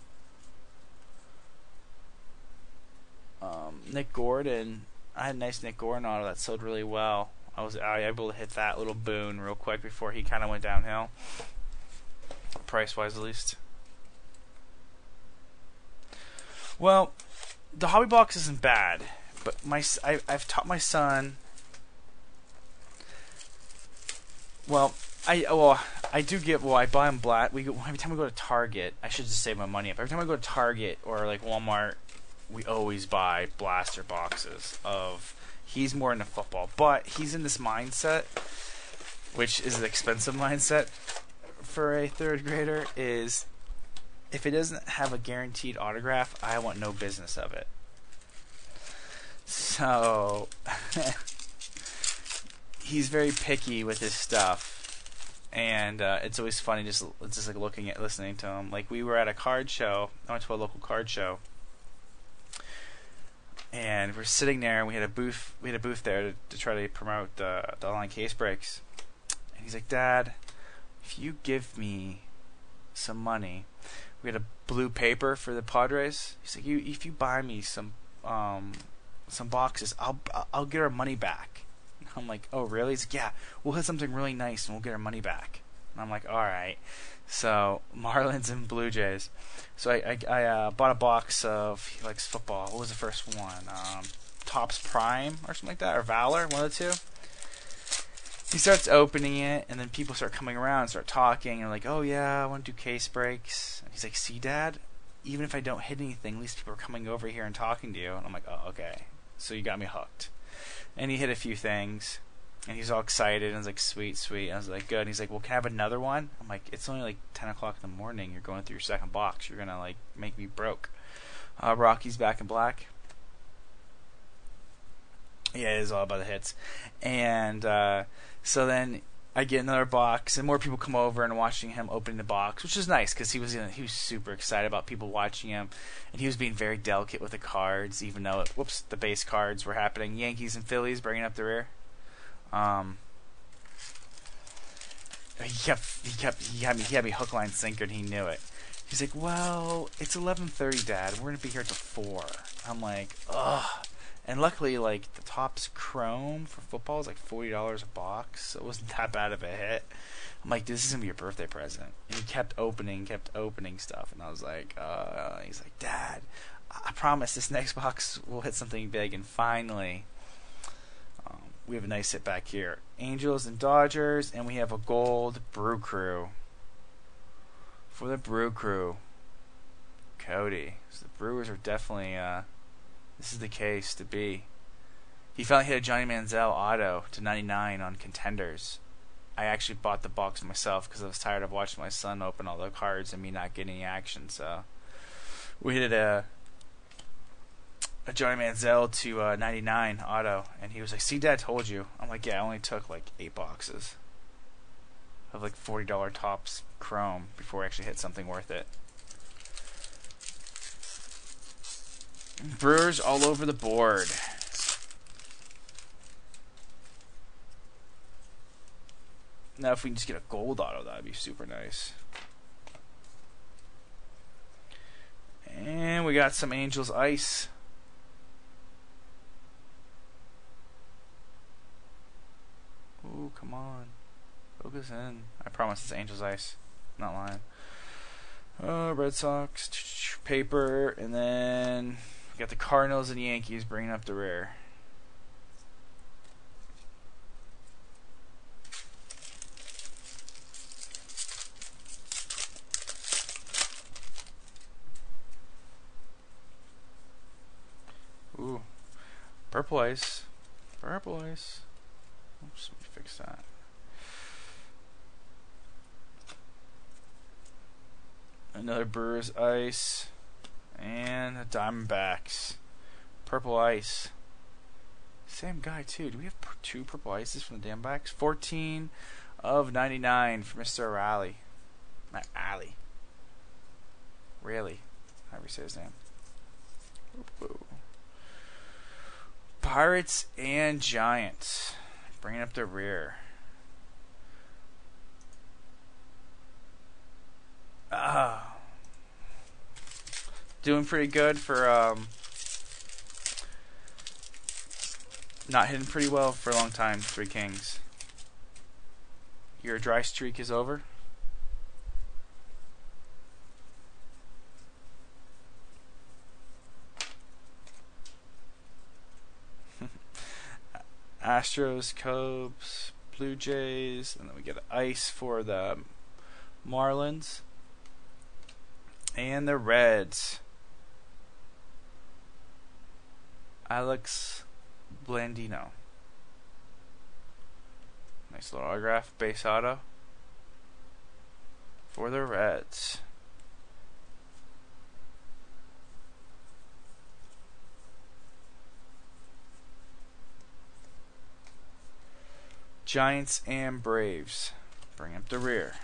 Nick Gordon, I had a nice Nick Gordon auto that sold really well. I was able to hit that little boon real quick before he kind of went downhill, price-wise at least. Well, the hobby box isn't bad, but I've taught my son. Well, I buy him black. Every time we go to Target, I should just save my money up. Every time I go to Target or like Walmart, we always buy blaster boxes of. He's more into football, but he's in this mindset, which is an expensive mindset for a 3rd grader, is if it doesn't have a guaranteed autograph, I want no business of it. So he's very picky with his stuff, and it's always funny just like listening to him. Like, we were at a card show. I went to a local card show, and we're sitting there, and we had a booth there to try to promote the online case breaks. And he's like, Dad, if you give me some money, we had a blue paper for the Padres. He's like, if you buy me some boxes, I'll get our money back. I'm like, oh really? He's like, yeah, we'll hit something really nice and we'll get our money back. And I'm like, all right. So Marlins and Blue Jays. So I bought a box of, he likes football. What was the first one? Topps Prime or something like that, or Valor, one of the two. He starts opening it, and then people start coming around and start talking, and like, oh yeah, I want to do case breaks. And he's like, see, Dad, even if I don't hit anything, at least people are coming over here and talking to you. And I'm like, oh, okay. So you got me hooked. And he hit a few things, and he's all excited, and I was like, sweet, sweet. And I was like, good. And he's like, well, can I have another one? I'm like, it's only like 10 o'clock in the morning. You're going through your 2nd box. You're going to like make me broke. Rocky's Back in Black. Yeah, it is all about the hits. And so then I get another box, and more people come over and watching him opening the box, which is nice because he was super excited about people watching him, and he was being very delicate with the cards, even though the base cards were happening. Yankees and Phillies bringing up the rear. He had me hook, line, sinker, and he knew it. He's like, well, it's 11:30, Dad. We're gonna be here till 4. I'm like, ugh. And luckily, like, the Topps Chrome for football is like $40 a box, so it wasn't that bad of a hit. I'm like, this is gonna be your birthday present. And he kept opening stuff, and I was like, he's like, Dad, I promise this next box will hit something big. And finally, we have a nice hit back here. Angels and Dodgers, and we have a gold Brew Crew. For the Brew Crew, Cody. So the Brewers are definitely, this is the case to be. He finally hit a Johnny Manziel auto to 99 on Contenders. I actually bought the box myself because I was tired of watching my son open all the cards and me not getting any action. So we hit a Johnny Manziel to 99 auto, and he was like, see, Dad told you. I'm like, yeah, I only took like 8 boxes of like $40 Topps Chrome before I actually hit something worth it. Brewers all over the board. Now if we can just get a gold auto, that would be super nice. And we got some Angels Ice. Ooh, come on. Focus in. I promise it's Angels Ice. not lying. Red Sox, paper, and then we got the Cardinals and Yankees bringing up the rear. Ooh, purple ice, purple ice. Oops, let me fix that. Another Brewers ice, and the Diamondbacks, purple ice. Same guy too. Do we have two purple ices from the Diamondbacks? 14 of 99 for Mr. Raleigh. Not Alley. Really? However you say his name. Ooh. Pirates and Giants bringing up the rear. Doing pretty good for not hitting pretty well for a long time. Three Kings. Your dry streak is over. Astros, Cubs, Blue Jays, and then we get ice for the Marlins and the Reds. Alex Blandino. Nice little autograph, base auto for the Reds. Giants and Braves bring up the rear.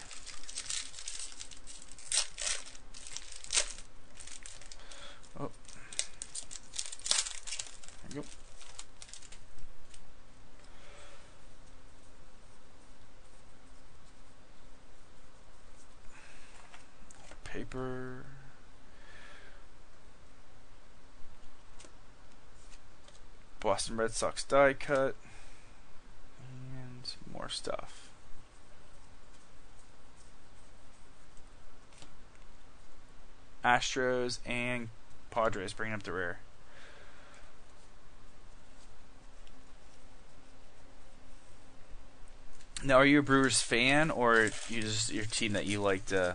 Oh, there you go. Paper. Boston Red Sox die cut. More stuff. Astros and Padres bringing up the rear. Now, are you a Brewers fan, or you just your team that you liked in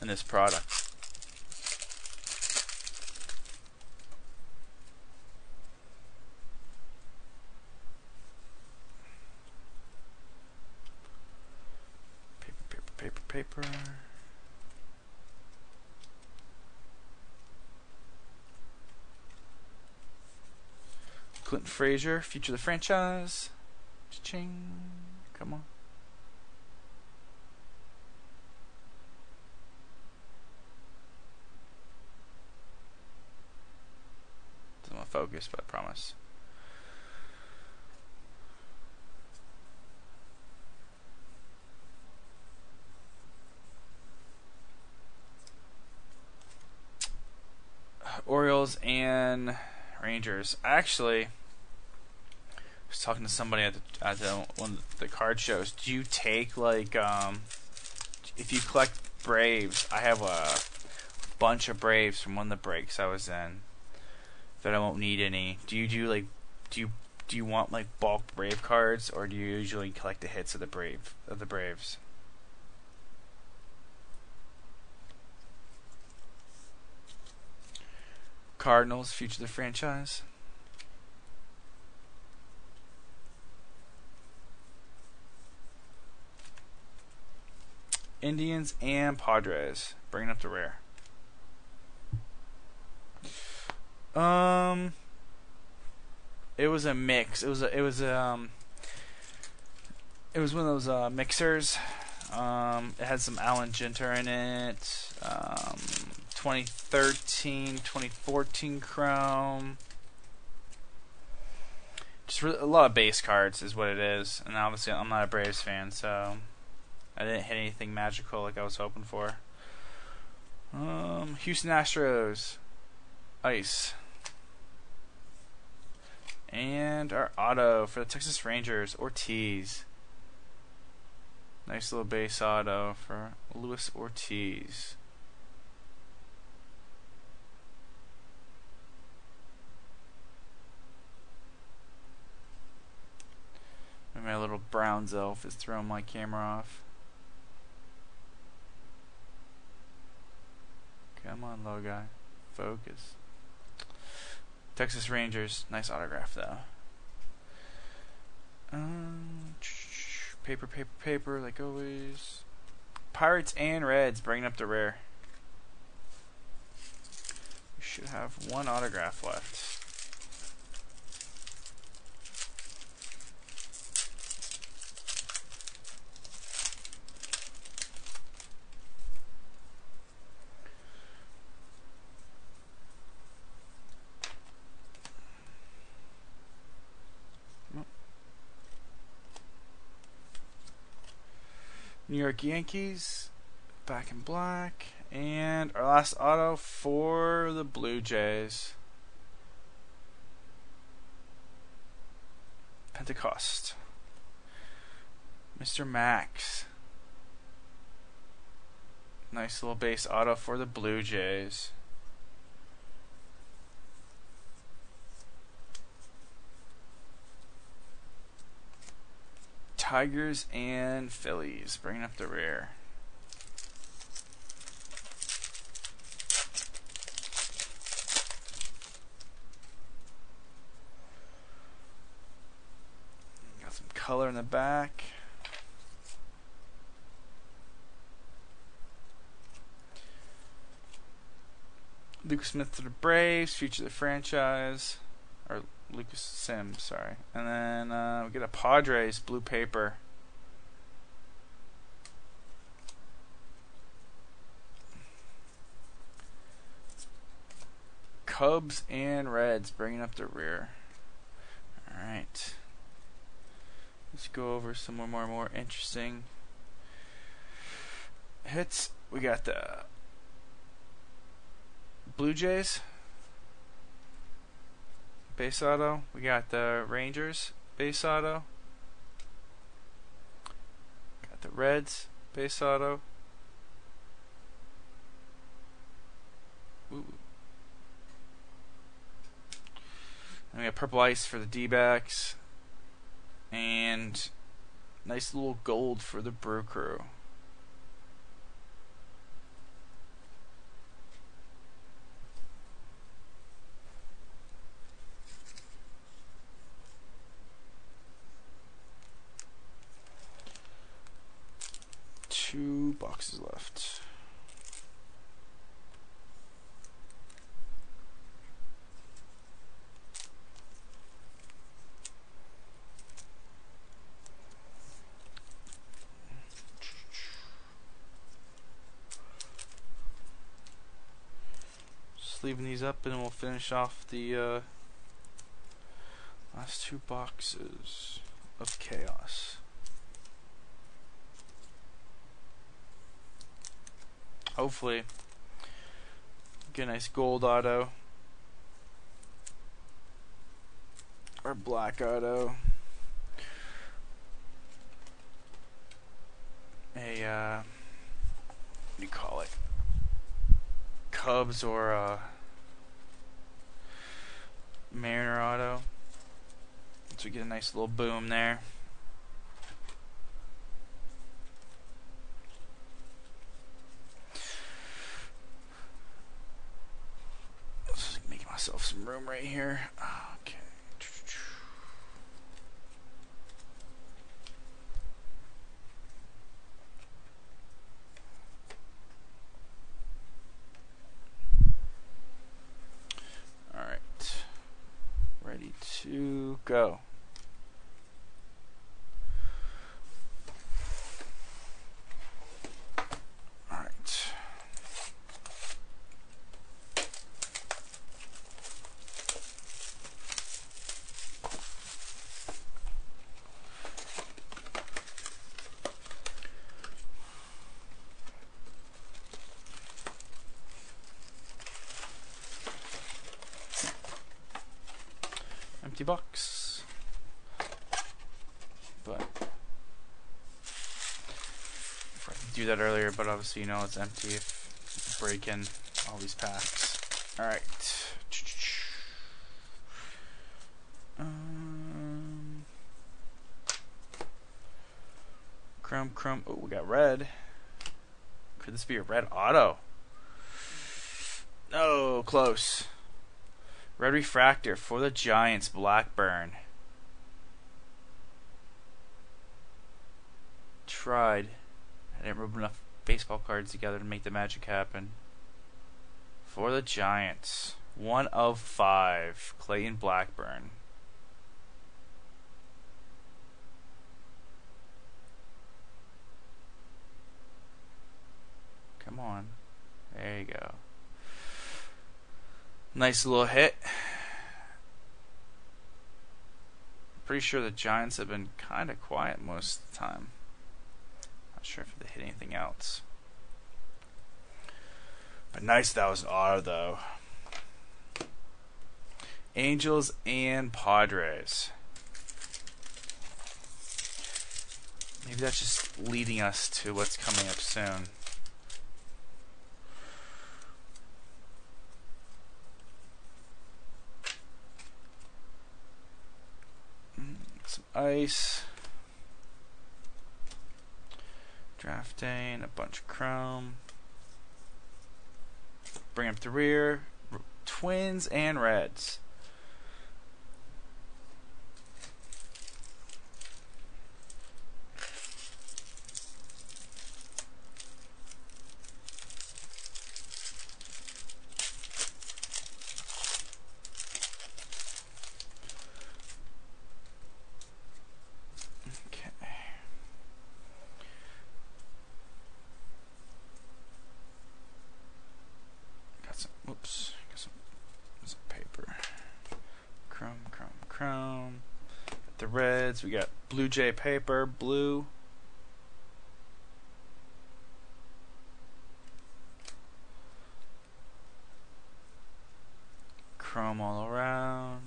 this product? Paper. Clinton Frazier, future of the franchise. Cha-ching. Come on. Doesn't want to focus, but I promise. Orioles and Rangers. Actually, I was talking to somebody at one of the card shows. Do you take like if you collect Braves? I have a bunch of Braves from one of the breaks I was in that I won't need any. Do you want like bulk Brave cards, or do you usually collect the hits of the Braves? Cardinals, future of the franchise. Indians and Padres bringing up the rear. It was a mix. It was one of those mixers. It had some Alan Ginter in it. 2013, 2014 Chrome. Just a lot of base cards is what it is. And obviously I'm not a Braves fan, so I didn't hit anything magical like I was hoping for. Houston Astros. Ice. And our auto for the Texas Rangers, Ortiz. Nice little base auto for Luis Ortiz. My little Browns elf is throwing my camera off. Come on, low guy. Focus. Texas Rangers. Nice autograph, though. Paper, paper, paper, like always. Pirates and Reds, bringing up the rare. We should have one autograph left. New York Yankees, back in black, and our last auto for the Blue Jays. Pentecost. Mr. Max. Nice little base auto for the Blue Jays. Tigers and Phillies, bringing up the rear. Got some color in the back. Luke Smith to the Braves, future of the franchise. Or Lucas Sims, sorry. And then we get a Padres blue paper. Cubs and Reds bringing up the rear. Alright. Let's go over some more interesting hits. We got the Blue Jays base auto. We got the Rangers base auto. Got the Reds base auto. Ooh. And we got purple ice for the D-backs. And nice little gold for the Brew Crew. Two boxes left. Just leaving these up and we'll finish off the last two boxes of chaos. Hopefully get a nice gold auto or black auto, a what do you call it, Cubs or Mariner auto, so we get a nice little boom there. Myself some room right here. Okay. All right. Ready to go. Empty box, but do that earlier, but obviously you know it's empty if you break in all these packs. Alright. Chrome. Oh, we got red. Could this be a red auto? No, close. Red refractor for the Giants, Blackburn. Tried. I didn't rub enough baseball cards together to make the magic happen. For the Giants, 1 of 5, Clayton Blackburn. Come on. There you go. Nice little hit. Pretty sure the Giants have been kind of quiet most of the time. Not sure if they hit anything else. But nice that was an auto though. Angels and Padres. Maybe that's just leading us to what's coming up soon. Some ice. Drafting, a bunch of chrome. Bring up the rear. Twins and Reds. Chrome. The Reds, we got Blue Jay paper, blue. Chrome all around.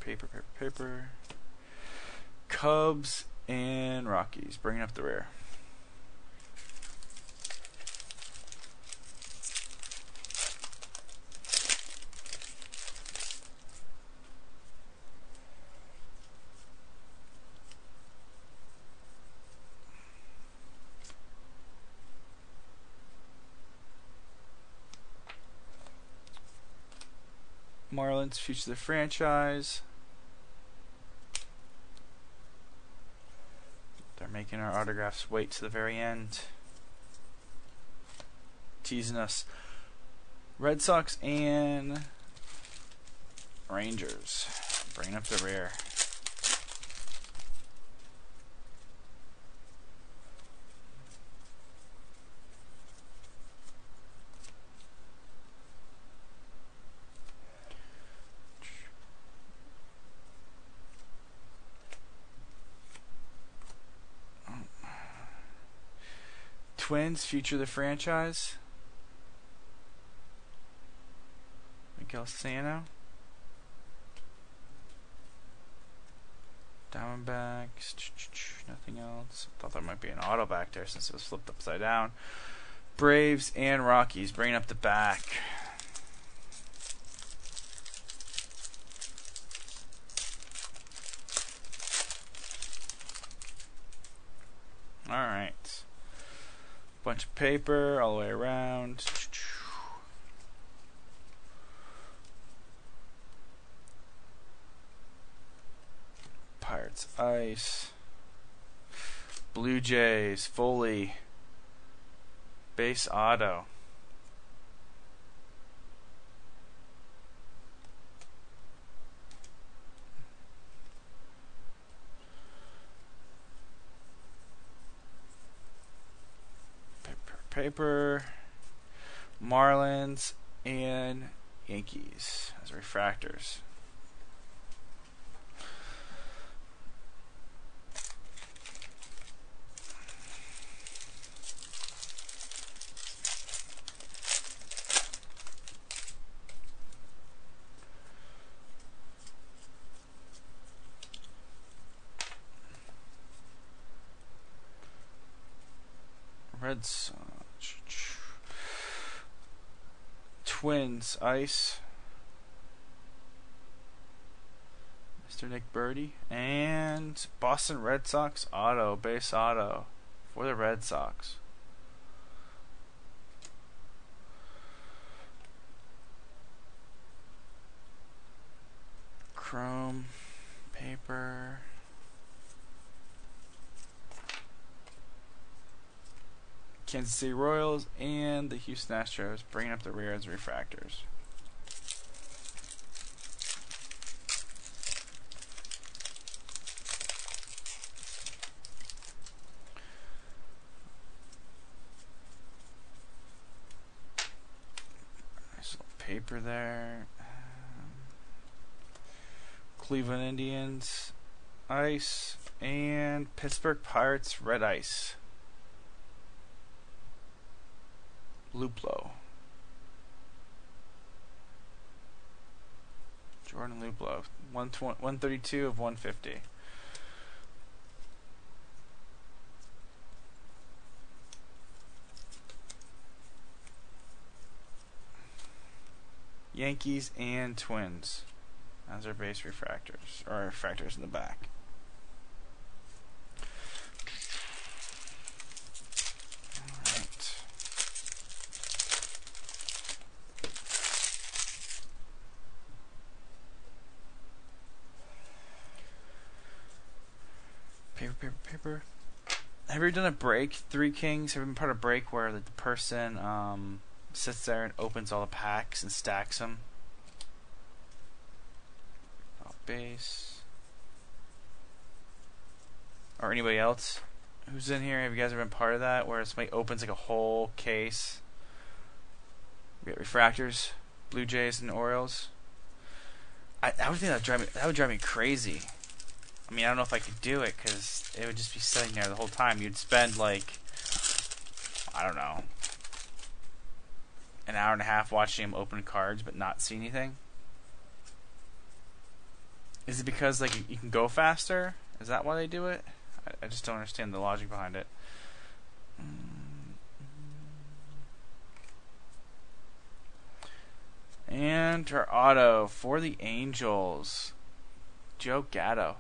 Paper. Cubs and Rockies, bringing up the rear. Marlins, future of the franchise. They're making our autographs wait to the very end. Teasing us. Red Sox and Rangers. Bringing up the rear. Twins, future of the franchise. Miguel Sano. Diamondbacks. Nothing else. Thought there might be an auto back there since it was flipped upside down. Braves and Rockies bringing up the back. Alright. Bunch of paper all the way around. Pirates ice. Blue Jays, Foley. Base auto. Paper, Marlins, and Yankees as refractors. Red Sox. Twins, Ice. Mr. Nick Birdie. And Boston Red Sox auto, base auto for the Red Sox. Chrome, paper. Kansas City Royals and the Houston Astros, bringing up the rear as refractors. Nice little paper there. Cleveland Indians, Ice, and Pittsburgh Pirates, Red Ice. Luplo. Jordan Luplo. 132 of 150. Yankees and Twins as our base refractors, or refractors in the back. Alright. Paper. Have you ever done a break, Three Kings? Have you been part of a break where the person sits there and opens all the packs and stacks them? Base. Or anybody else who's in here, have you guys ever been part of that where somebody opens like a whole case? We got refractors, Blue Jays and Orioles. I would think that would drive me crazy. I mean, I don't know if I could do it because it would just be sitting there the whole time. You'd spend like, I don't know, an hour and a half watching him open cards but not see anything. Is it because like you can go faster? Is that why they do it? I just don't understand the logic behind it. And our auto for the Angels, Joe Gatto.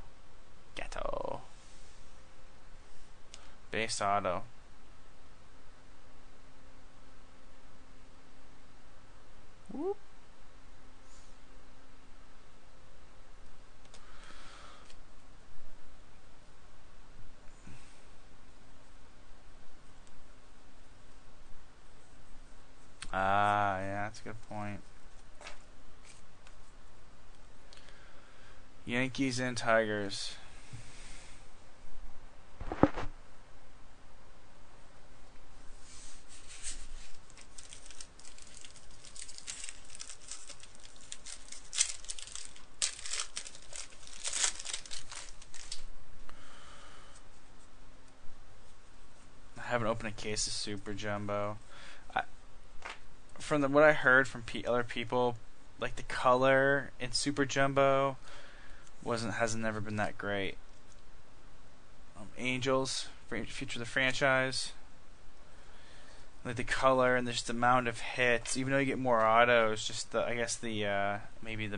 Base auto. Whoop. Yeah, that's a good point. Yankees and Tigers. I haven't opened a case of Super Jumbo. From what I heard from other people, like the color in Super Jumbo hasn't never been that great. Angels, future of the franchise. Like the color and just the amount of hits, even though you get more autos, just I guess the maybe the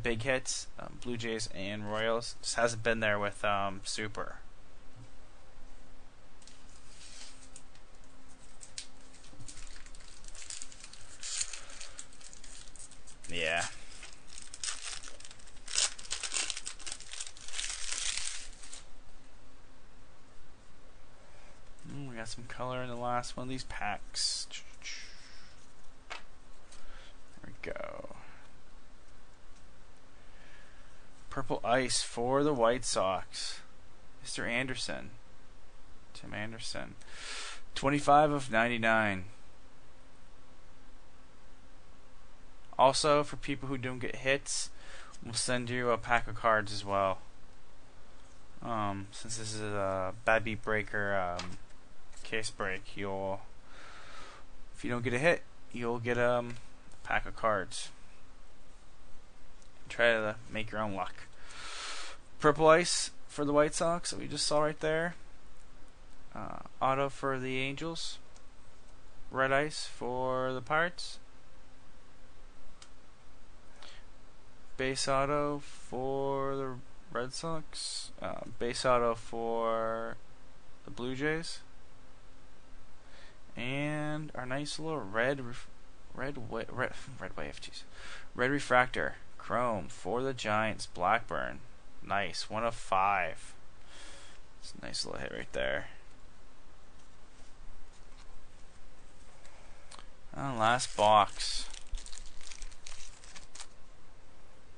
big hits, Blue Jays and Royals, just hasn't been there with Super. Yeah. We got some color in the last one of these packs. There we go. Purple Ice for the White Sox, Mr. Anderson. Tim Anderson. 25 of 99. Also, for people who don't get hits, we'll send you a pack of cards as well. Since this is a Bad Beat Breaker case break, if you don't get a hit, you'll get a pack of cards. Try to make your own luck. Purple Ice for the White Sox that we just saw right there. Auto for the Angels. Red ice for the Pirates. Base auto for the Red Sox. Base auto for the Blue Jays. And our nice little red wave, jeez. Red refractor, chrome for the Giants, Blackburn. Nice, 1 of 5. It's a nice little hit right there. Last box.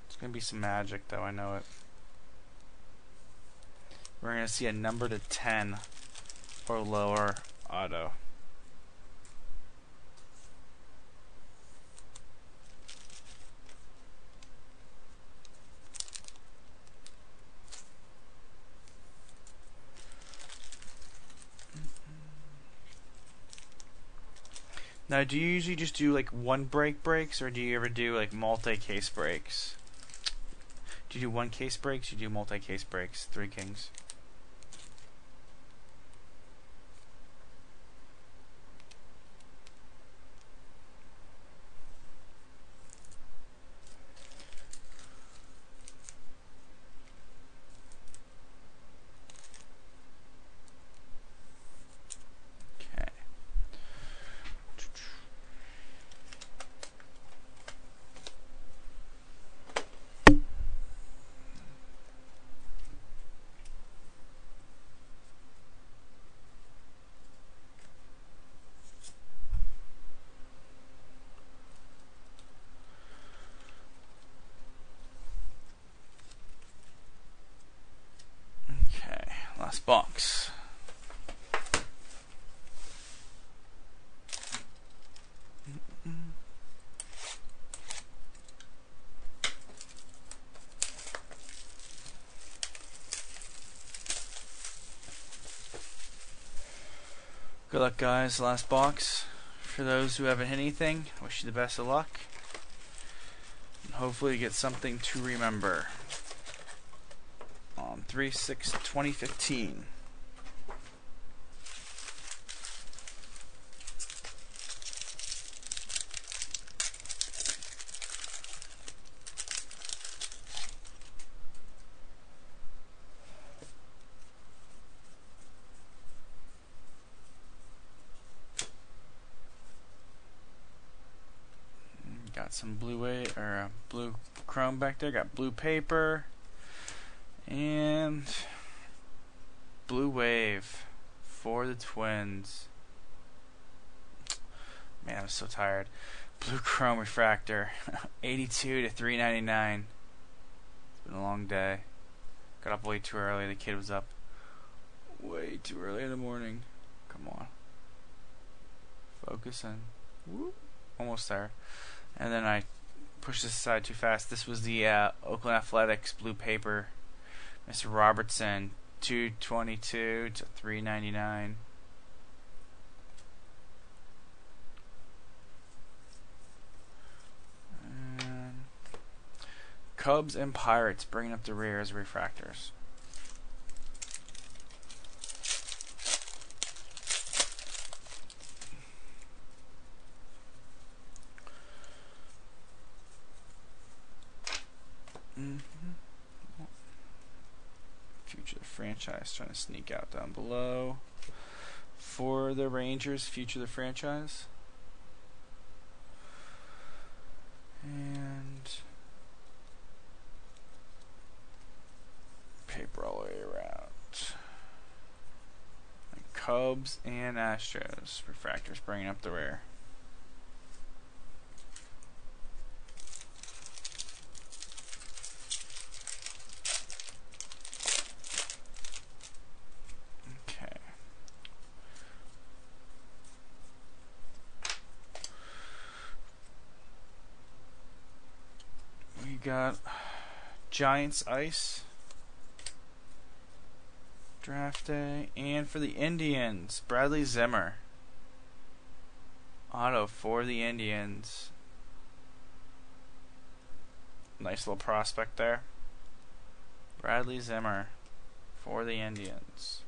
It's gonna be some magic, though. I know it. We're gonna see a number to 10 or lower auto. Now, do you usually just do like one breaks, or do you ever do like multi-case breaks? Do you do one case breaks? Do you do multi-case breaks? 3 kings. Last box. Good luck, guys. Last box. For those who haven't hit anything, I wish you the best of luck. And hopefully you get something to remember. On 3/6/2015. Got some blue chrome back there. Got blue paper. And blue wave for the Twins. Man, I'm so tired. Blue chrome refractor, 82 to 399. It's been a long day. Got up way too early. The kid was up way too early in the morning. Come on, focus in. Whoop. Almost there. And then I pushed this aside too fast. This was the Oakland Athletics blue paper. Mr. Robertson, 222 to 399. And Cubs and Pirates bringing up the rear as refractors. Future the franchise trying to sneak out down below. For the Rangers, future the franchise. And paper all the way around. And Cubs and Astros, refractors bringing up the rear. Got Giants ice draft day, and for the Indians, Bradley Zimmer auto for the Indians. Nice little prospect there. Bradley Zimmer for the Indians.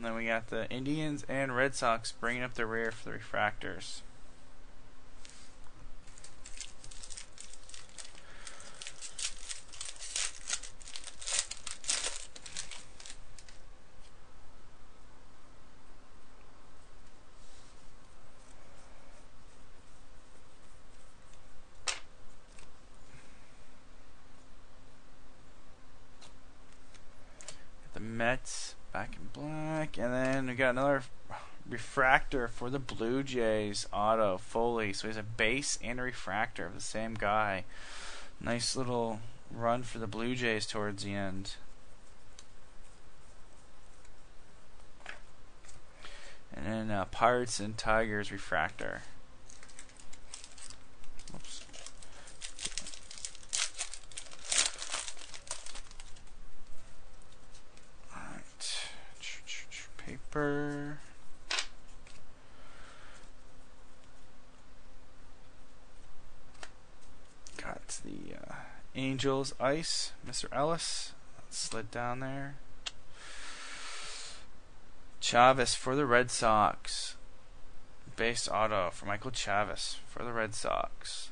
And then we got the Indians and Red Sox bringing up the rear for the refractors. The Mets back in black, and then we got another refractor for the Blue Jays auto Foley. So he has a base and a refractor of the same guy. Nice little run for the Blue Jays towards the end. And then Pirates and Tigers refractor. Oops. Paper. Got the Angels ice, Mr. Ellis. Slid down there. Chavez for the Red Sox. Base auto for Michael Chavez for the Red Sox.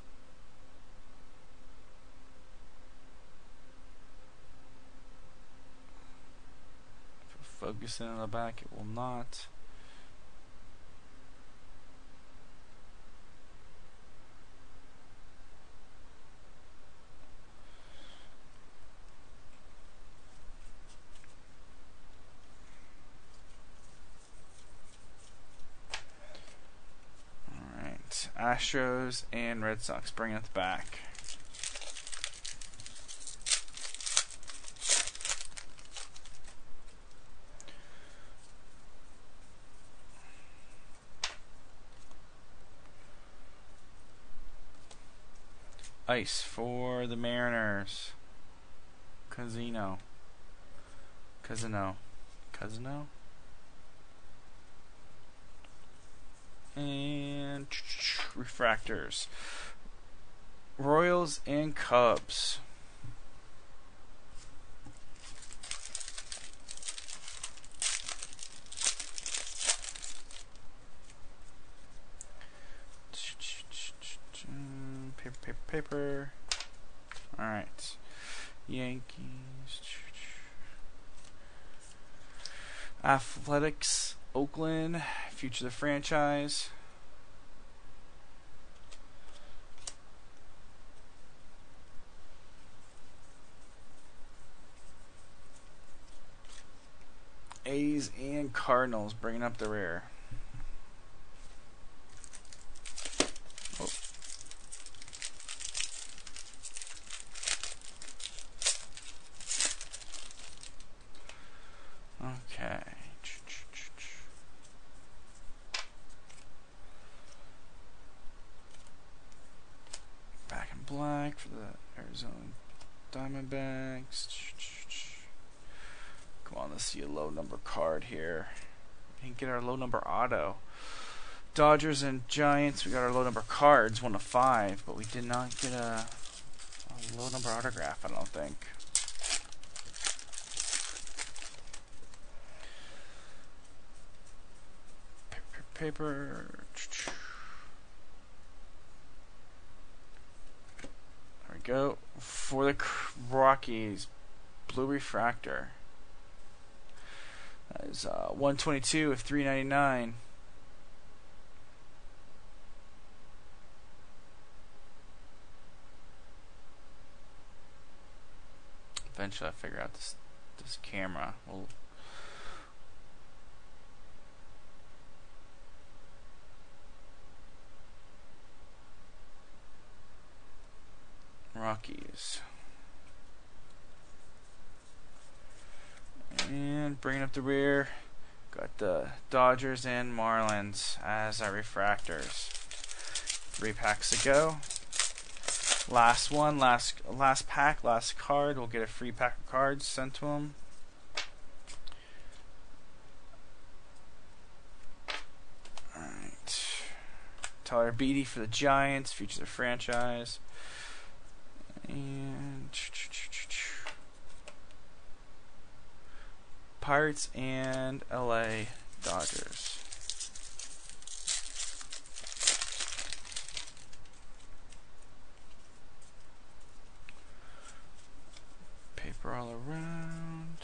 Focus in on the back, it will not. Alright, Astros and Red Sox bring it back. Ice for the Mariners. Casino. And refractors. Royals and Cubs. Paper. Alright. Yankees. Athletics. Oakland. Future of the franchise. A's and Cardinals bringing up the rear. Okay. Back in black for the Arizona Diamondbacks. Come on, let's see a low number card here. We didn't get our low number auto. Dodgers and Giants, we got our low number cards, 1 of 5, but we did not get a low number autograph, I don't think. Paper. There we go. For the Rockies, blue refractor. That is 122 of 399. Eventually, I figure out this camera. Rockies. And bringing up the rear, got the Dodgers and Marlins as our refractors. 3 packs to go. Last one, last pack, last card. We'll get a free pack of cards sent to them. Alright. Tyler Beatty for the Giants, future of the franchise. And Pirates and LA Dodgers. Paper all around.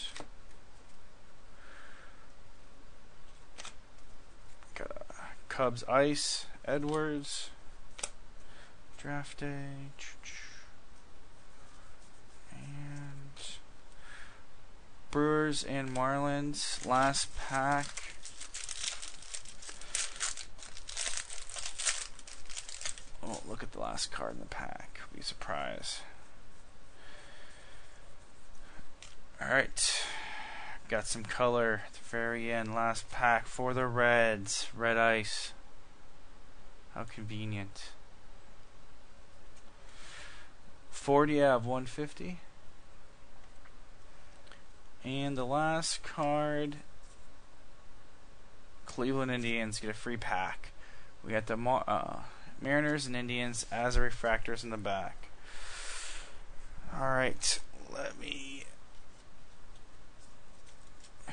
Got a Cubs ice, Edwards. Draft day. And Brewers and Marlins, last pack. Oh, look at the last card in the pack. Be surprised. Alright. Got some color at the very end. Last pack for the Reds. Red ice. How convenient. 40 out of 150. And the last card, Cleveland Indians get a free pack. We got the Mariners and Indians as a refractors in the back. Alright, let me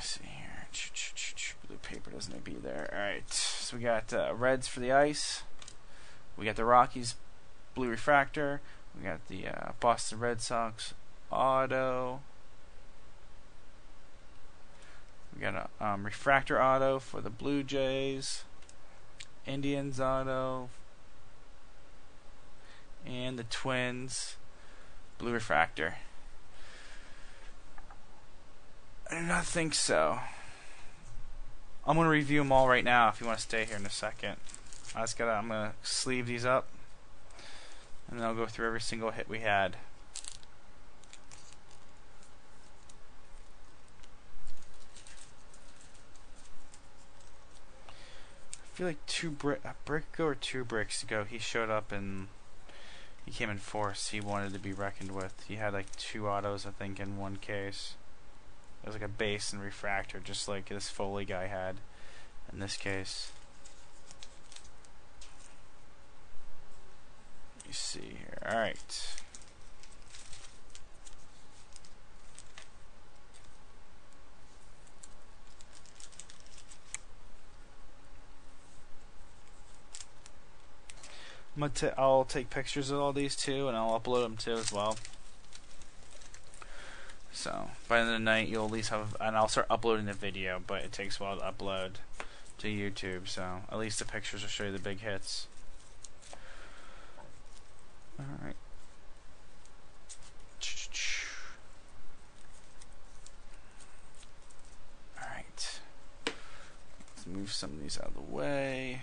see here. Blue paper doesn't need to be there. Alright, so we got Reds for the ice. We got the Rockies blue refractor. We got the Boston Red Sox auto. We got a refractor auto for the Blue Jays. Indians auto. And the Twins blue refractor. I do not think so. I'm going to review them all right now if you want to stay here in a second. I'm going to sleeve these up. And then I'll go through every single hit we had. I feel like a brick ago or 2 bricks ago, he showed up and he came in force. He wanted to be reckoned with. He had like 2 autos, I think, in one case. It was like a base and refractor, just like this Foley guy had in this case. You see here. Alright. I'll take pictures of all these too, and I'll upload them too as well. So by the end of the night, you'll at least have, and I'll start uploading the video, but it takes a while to upload to YouTube. So at least the pictures will show you the big hits. Alright. Alright. Let's move some of these out of the way.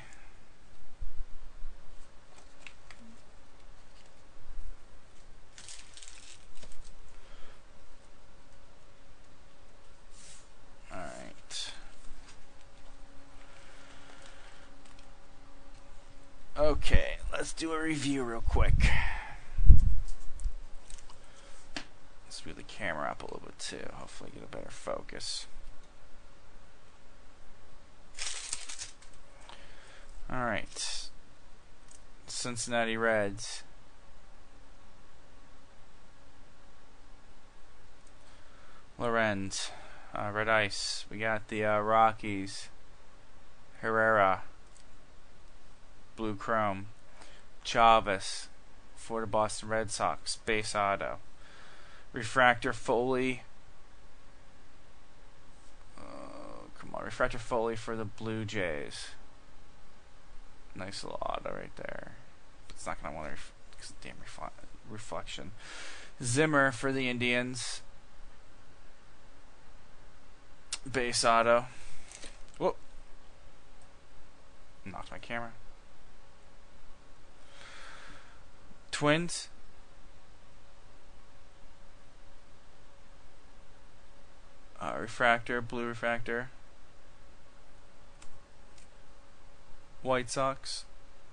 Alright. Okay, let's do a review real quick. Let's move the camera up a little bit too. Hopefully get a better focus. Alright. Cincinnati Reds. Lorenz. Red ice. We got the Rockies. Herrera. Blue chrome. Chavez for the Boston Red Sox. Base auto. Refractor Foley. Come on. Refractor Foley for the Blue Jays. Nice little auto right there. It's not going to want to because damn reflection. Zimmer for the Indians. Base auto. Whoop. Knocked my camera. Twins. Refractor, blue refractor. White Sox.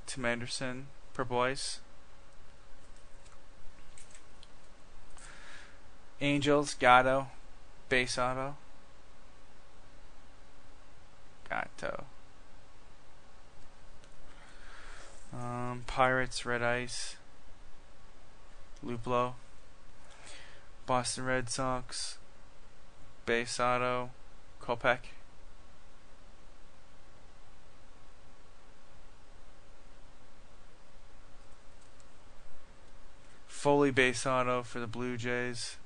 Tim Anderson, purple ice. Angels, Gatto, base auto. Gatto. Pirates, red ice. Luplo. Boston Red Sox, base auto. Kopech. Foley base auto for the Blue Jays.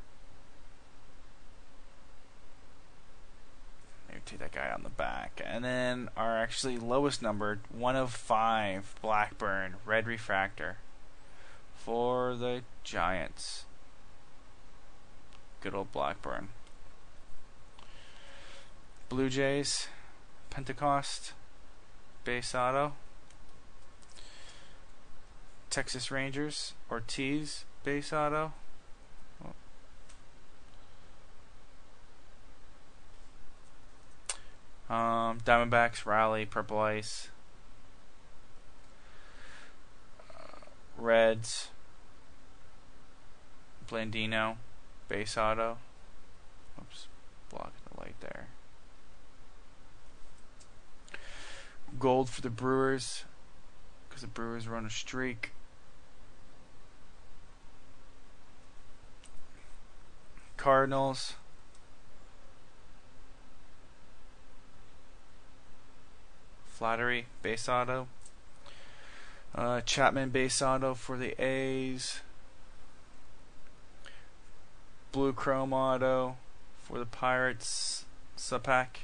Maybe take that guy on the back. And then our actually lowest numbered, 1 of 5, Blackburn, red refractor for the Giants. Good old Blackburn. Blue Jays, Pentecost, base auto. Texas Rangers, Ortiz, base auto. Diamondbacks, Raleigh, purple ice. Reds, Blandino, base auto. Oops, blocking the light there. Gold for the Brewers, because the Brewers run a streak. Cardinals, Flattery, base auto. Chapman, base auto for the A's. Blue chrome auto for the Pirates, Supak.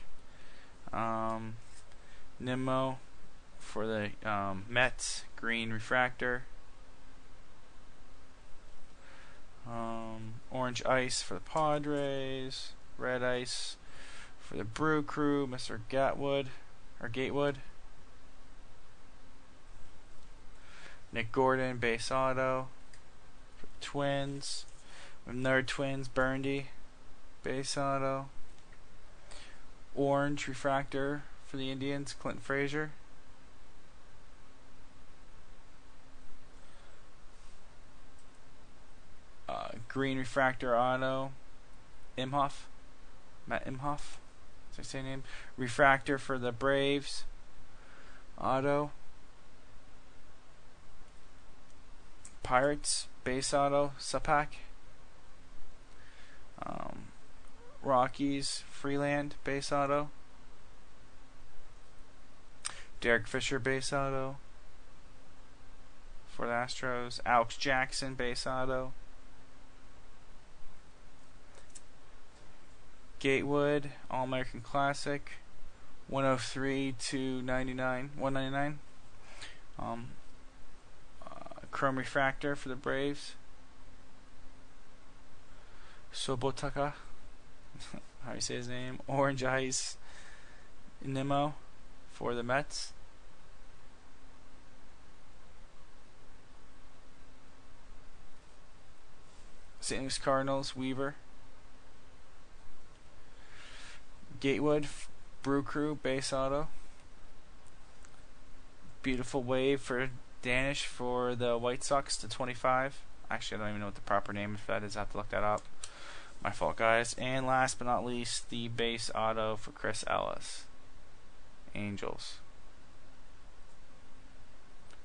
Nimmo for the Mets, green refractor. Orange ice for the Padres. Red ice for the Brew Crew, Mr. Gatewood. Nick Gordon, base auto for the Twins. Another Twins, Burndy, base auto. Orange refractor for the Indians, Clinton Frazier. Green refractor auto, Matt Imhoff, did I say name? Refractor for the Braves, auto. Pirates, base auto, Supak. Rockies, Freeland, base auto. Derek Fisher, base auto for the Astros. Alex Jackson, base auto. Gatewood, All-American Classic, 103/299, 199. Chrome refractor for the Braves. Sobotaka, how do you say his name? Orange ice, Nimmo for the Mets. St. Louis Cardinals, Weaver. Gatewood, Brew Crew, base auto. Beautiful wave for Danish for the White Sox to 25. Actually, I don't even know what the proper name of that is. I have to look that up. My fault, guys. And last but not least, the base auto for Chris Ellis, Angels.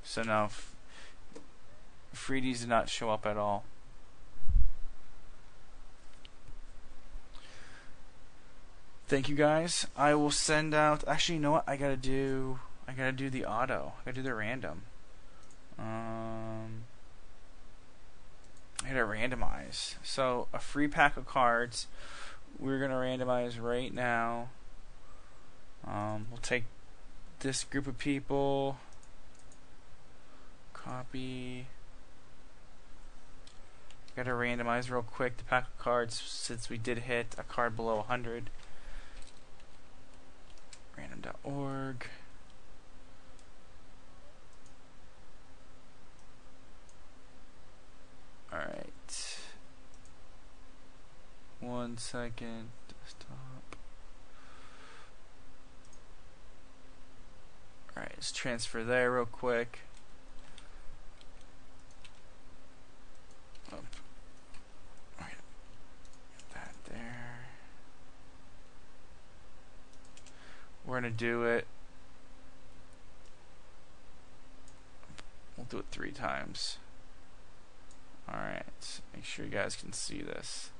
So now, Freedies did not show up at all. Thank you, guys. I will send out. Actually, you know what? I gotta do the auto. I gotta do the random. I gotta randomize. So a free pack of cards. We're gonna randomize right now. We'll take this group of people. Copy. Gotta randomize real quick the pack of cards since we did hit a card below 100. Random.org. Alright. 1 second. Desktop. Alright, let's transfer there real quick. Alright. Get that there. We're going to do it. We'll do it 3 times. Alright, make sure you guys can see this.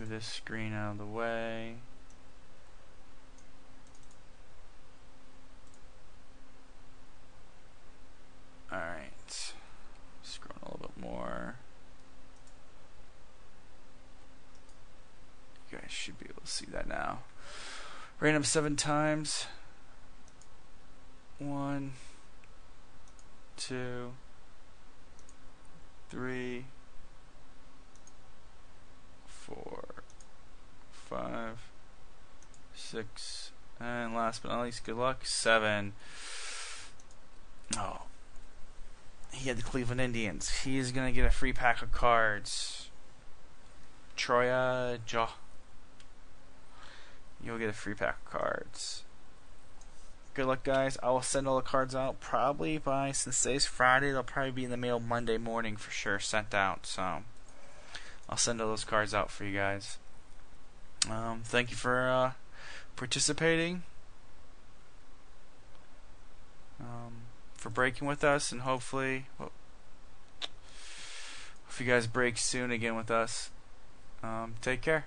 move this screen out of the way. Alright. Scroll a little bit more. You guys should be able to see that now. Random 7 times. 1, 2, 3, 4, 5, 6, and last but not least, good luck, 7. Oh. He had the Cleveland Indians. He's gonna get a free pack of cards. Troya Jaw. You'll get a free pack of cards. Good luck, guys. I will send all the cards out probably by, since today's Friday, they'll probably be in the mail Monday morning for sure, sent out. So I'll send all those cards out for you guys. Thank you for participating, for breaking with us, and hopefully, if you guys break soon again with us. Take care.